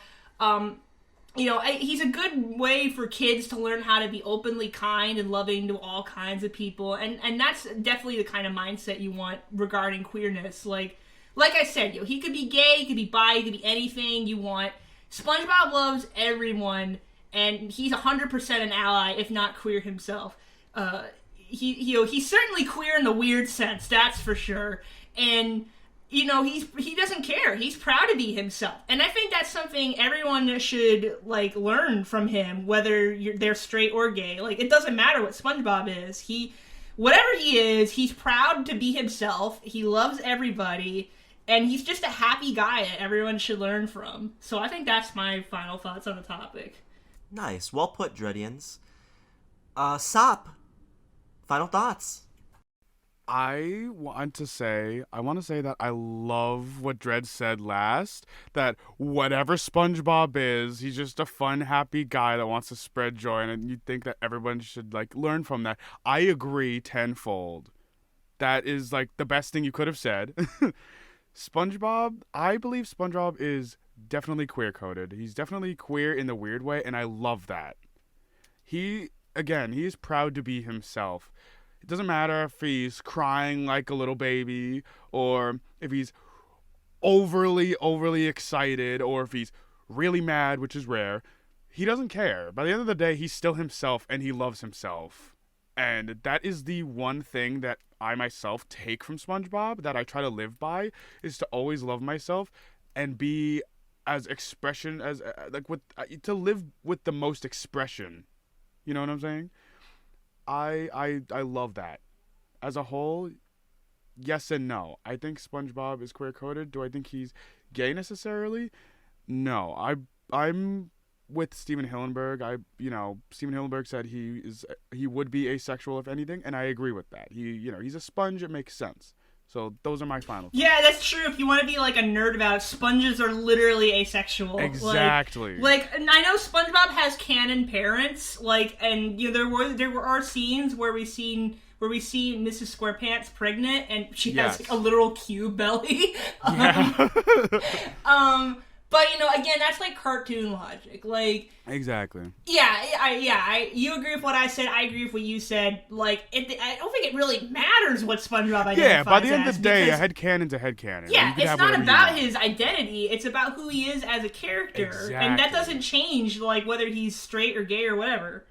B: You know, he's a good way for kids to learn how to be openly kind and loving to all kinds of people, and that's definitely the kind of mindset you want regarding queerness. Like I said, you know, he could be gay, he could be bi, he could be anything you want. SpongeBob loves everyone, and he's 100% an ally, if not queer himself. He's certainly queer in the weird sense, that's for sure. And you know, he doesn't care. He's proud to be himself, and I think that's something everyone should like learn from him, whether they're straight or gay. Like, it doesn't matter what SpongeBob is. Whatever he is, he's proud to be himself. He loves everybody, and he's just a happy guy that everyone should learn from. So I think that's my final thoughts on the topic.
A: Nice, well put, Dredians. Sop, final thoughts.
C: I want to say that I love what Dredd said last, that whatever SpongeBob is, he's just a fun, happy guy that wants to spread joy, and you think that everyone should, like, learn from that. I agree tenfold. That is, like, the best thing you could have said. SpongeBob, I believe SpongeBob is definitely queer-coded. He's definitely queer in the weird way, and I love that. He is proud to be himself. It doesn't matter if he's crying like a little baby, or if he's overly excited, or if he's really mad, which is rare. He doesn't care. By the end of the day, he's still himself, and he loves himself. And that is the one thing that I myself take from SpongeBob, that I try to live by, is to always love myself and be as expression as to live with the most expression. You know what I'm saying? I love that. As a whole, yes and no. I think SpongeBob is queer-coded. Do I think he's gay necessarily? No. I'm with Steven Hillenburg. Steven Hillenburg said he would be asexual if anything, and I agree with that. He's a sponge. It makes sense. So those are my final thoughts.
B: Yeah, that's true. If you want to be like a nerd about it, sponges are literally asexual.
C: Exactly.
B: Like I know SpongeBob has canon parents, and you know there are scenes where we see Mrs. SquarePants pregnant, and she has like a literal cube belly.
C: Yeah.
B: But you know, again, that's like cartoon logic. Like,
C: exactly.
B: Yeah. You agree with what I said. I agree with what you said. Like, I don't think it really matters what SpongeBob identifies as.
C: Yeah, by the end of the day, a headcanon's a headcanon.
B: Yeah, it's not about his identity. It's about who he is as a character,
C: exactly.
B: And that doesn't change, like whether he's straight or gay or whatever.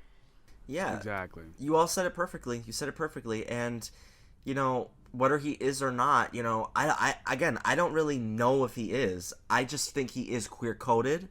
A: Yeah,
C: exactly.
A: You all said it perfectly. You said it perfectly, and you know, whether he is or not, you know, I don't really know if he is. I just think he is queer-coded,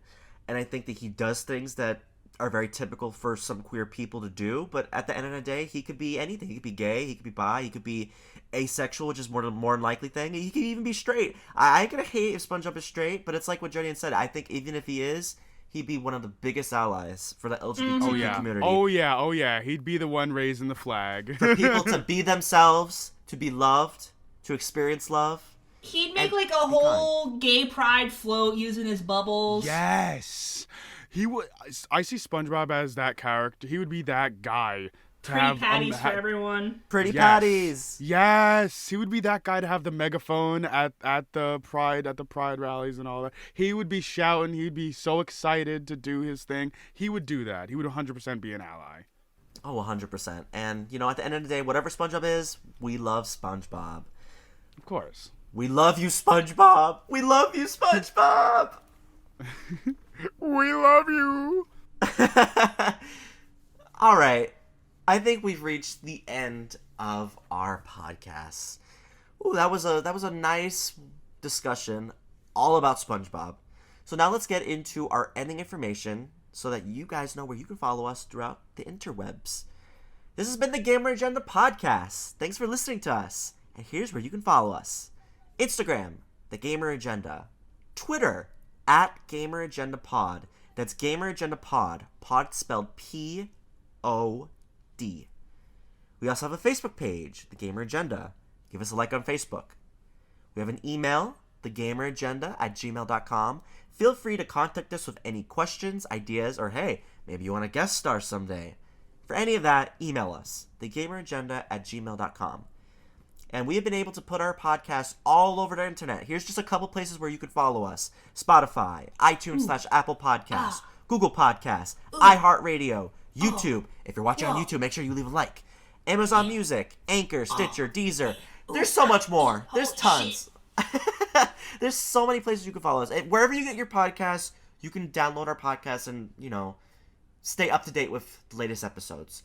A: and I think that he does things that are very typical for some queer people to do, but at the end of the day, he could be anything. He could be gay, he could be bi, he could be asexual, which is more unlikely thing. He could even be straight. I ain't gonna hate if SpongeBob is straight, but it's like what Jodian said. I think even if he is, he'd be one of the biggest allies for the LGBTQ community.
C: Oh yeah. He'd be the one raising the flag.
A: For people to be themselves, to be loved, to experience love.
B: He'd make like a whole gay pride float using his bubbles.
C: Yes. He would. I see SpongeBob as that character. He would be that guy.
B: Pretty patties for everyone.
A: Pretty patties.
C: Yes, he would be that guy to have the megaphone at the pride rallies and all that. He would be shouting. He'd be so excited to do his thing. He would do that. He would 100% be an ally.
A: Oh, 100%. And you know, at the end of the day, whatever SpongeBob is, we love SpongeBob.
C: Of course.
A: We love you, SpongeBob. We love you, SpongeBob.
C: We love you.
A: All right. I think we've reached the end of our podcast. Ooh, that was a nice discussion all about SpongeBob. So now let's get into our ending information so that you guys know where you can follow us throughout the interwebs. This has been the Gamer Agenda Podcast. Thanks for listening to us. And here's where you can follow us. Instagram, The Gamer Agenda. Twitter, @GamerAgendaPod. That's Gamer Agenda Pod. Pod spelled P-O-D. We also have a Facebook page, The Gamer Agenda. Give us a like on Facebook. We have an email, thegameragenda@gmail.com. Feel free to contact us with any questions, ideas, or hey, maybe you want to guest star someday. For any of that, email us, thegameragenda@gmail.com. And we have been able to put our podcast all over the internet. Here's just a couple places where you can follow us. Spotify, iTunes/Apple Podcasts, Google Podcasts, iHeartRadio, YouTube. If you're watching on YouTube, make sure you leave a like. Amazon Music, Anchor, Stitcher, Deezer. There's so much more. There's tons. There's so many places you can follow us. And wherever you get your podcasts, you can download our podcast and, stay up to date with the latest episodes.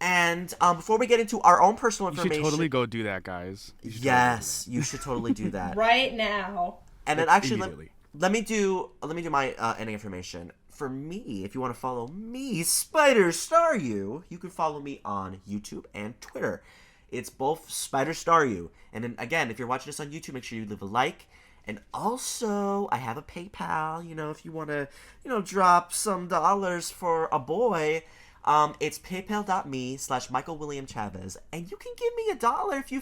A: And before we get into our own personal information...
C: You should totally go do that, guys.
A: You should totally do that.
B: Right now.
A: And then actually, let me do my ending information. For me, if you want to follow me, Spider Star You can follow me on YouTube and Twitter. It's both Spider Star You. And then again, if you're watching this on YouTube, make sure you leave a like. And also, I have a PayPal. If you want to, drop some dollars for a boy. It's paypal.me/Michael William Chavez, and you can give me $1 if you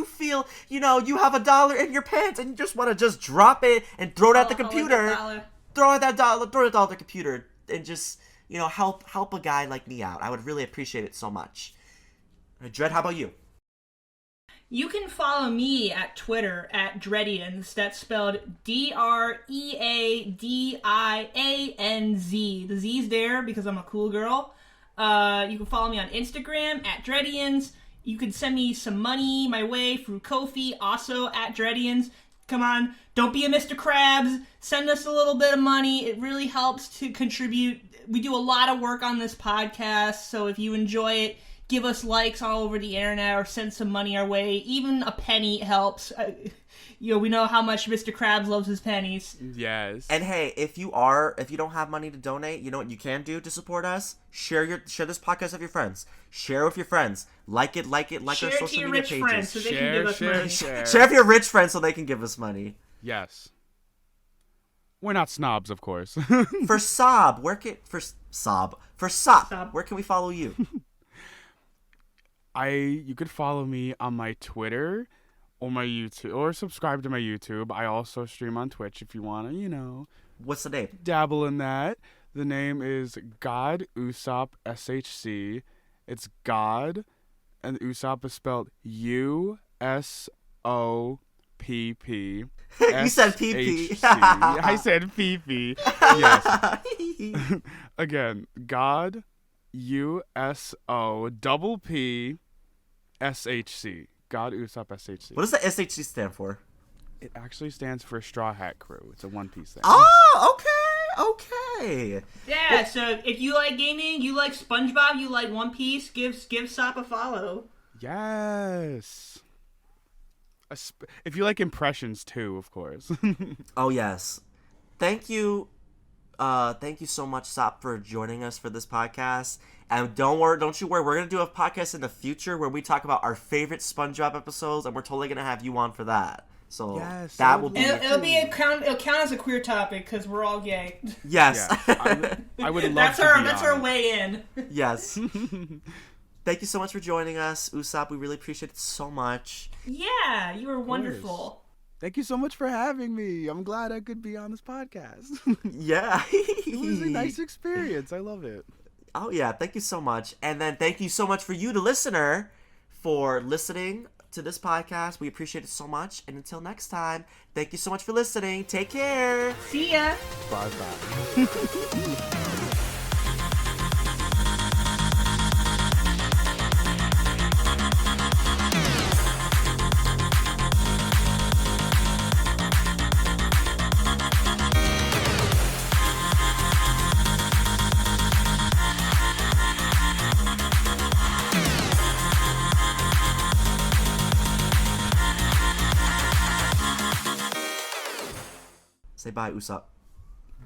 A: feel you have $1 in your pants and you just want to just drop it and throw it at the computer. Throw that dollar at the computer and just help a guy like me out. I would really appreciate it so much. Dread, how about you?
B: You can follow me at Twitter at Dreadians. That's spelled DREADIANZ. The Z's there because I'm a cool girl. You can follow me on Instagram at Dreadians. You can send me some money my way through Ko-fi, also at Dreadians. Come on, don't be a Mr. Krabs. Send us a little bit of money. It really helps to contribute. We do a lot of work on this podcast, so if you enjoy it, give us likes all over the internet or send some money our way. Even a penny helps. We know how much Mr. Krabs loves his pennies.
C: Yes.
A: And hey, if you don't have money to donate, you know what you can do to support us? Share this podcast with your friends. Share with your friends. Like our social media pages.
B: Friends so they can give us money.
A: Share with your rich friends so they can give us money.
C: Yes. We're not snobs, of course.
A: For Sob, where can we follow you?
C: You could follow me on my Twitter or my YouTube, or subscribe to my YouTube. I also stream on Twitch if you want to,
A: What's the name?
C: dabble in that. The name is GodUsoppSHC. It's God, and Usopp is spelled USOPP.
A: You said PP.
C: I said PP. Yes. Again, God, USOPPSHC. God Usopp SHC.
A: What does the SHC stand for?
C: It actually stands for Straw Hat Crew. It's a One Piece thing.
A: Oh, okay.
B: Yeah, so if you like gaming, you like SpongeBob, you like One Piece, give Sop a follow.
C: Yes. If you like impressions too, of course.
A: Oh yes. Thank you so much, Sop, for joining us for this podcast. And don't you worry, we're gonna do a podcast in the future where we talk about our favorite SpongeBob episodes, and we're totally gonna have you on for that. So
C: yes,
A: that will be.
B: It'll count as a queer topic because we're all gay.
A: Yes.
C: Yeah, I would love
B: that's
C: to
B: that's our way in.
A: Yes. Thank you so much for joining us, Usopp. We really appreciate it so much.
B: Yeah, you were wonderful.
C: Thank you so much for having me. I'm glad I could be on this podcast.
A: Yeah.
C: It was a nice experience. I love it.
A: Oh, yeah. Thank you so much. And then thank you so much for you, the listener, for listening to this podcast. We appreciate it so much. And until next time, thank you so much for listening. Take care.
B: See ya.
C: Bye-bye.
A: Say bye, Usopp.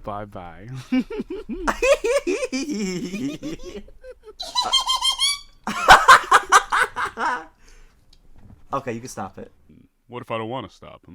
C: Bye-bye.
A: Okay, you can stop it.
C: What if I don't want to stop?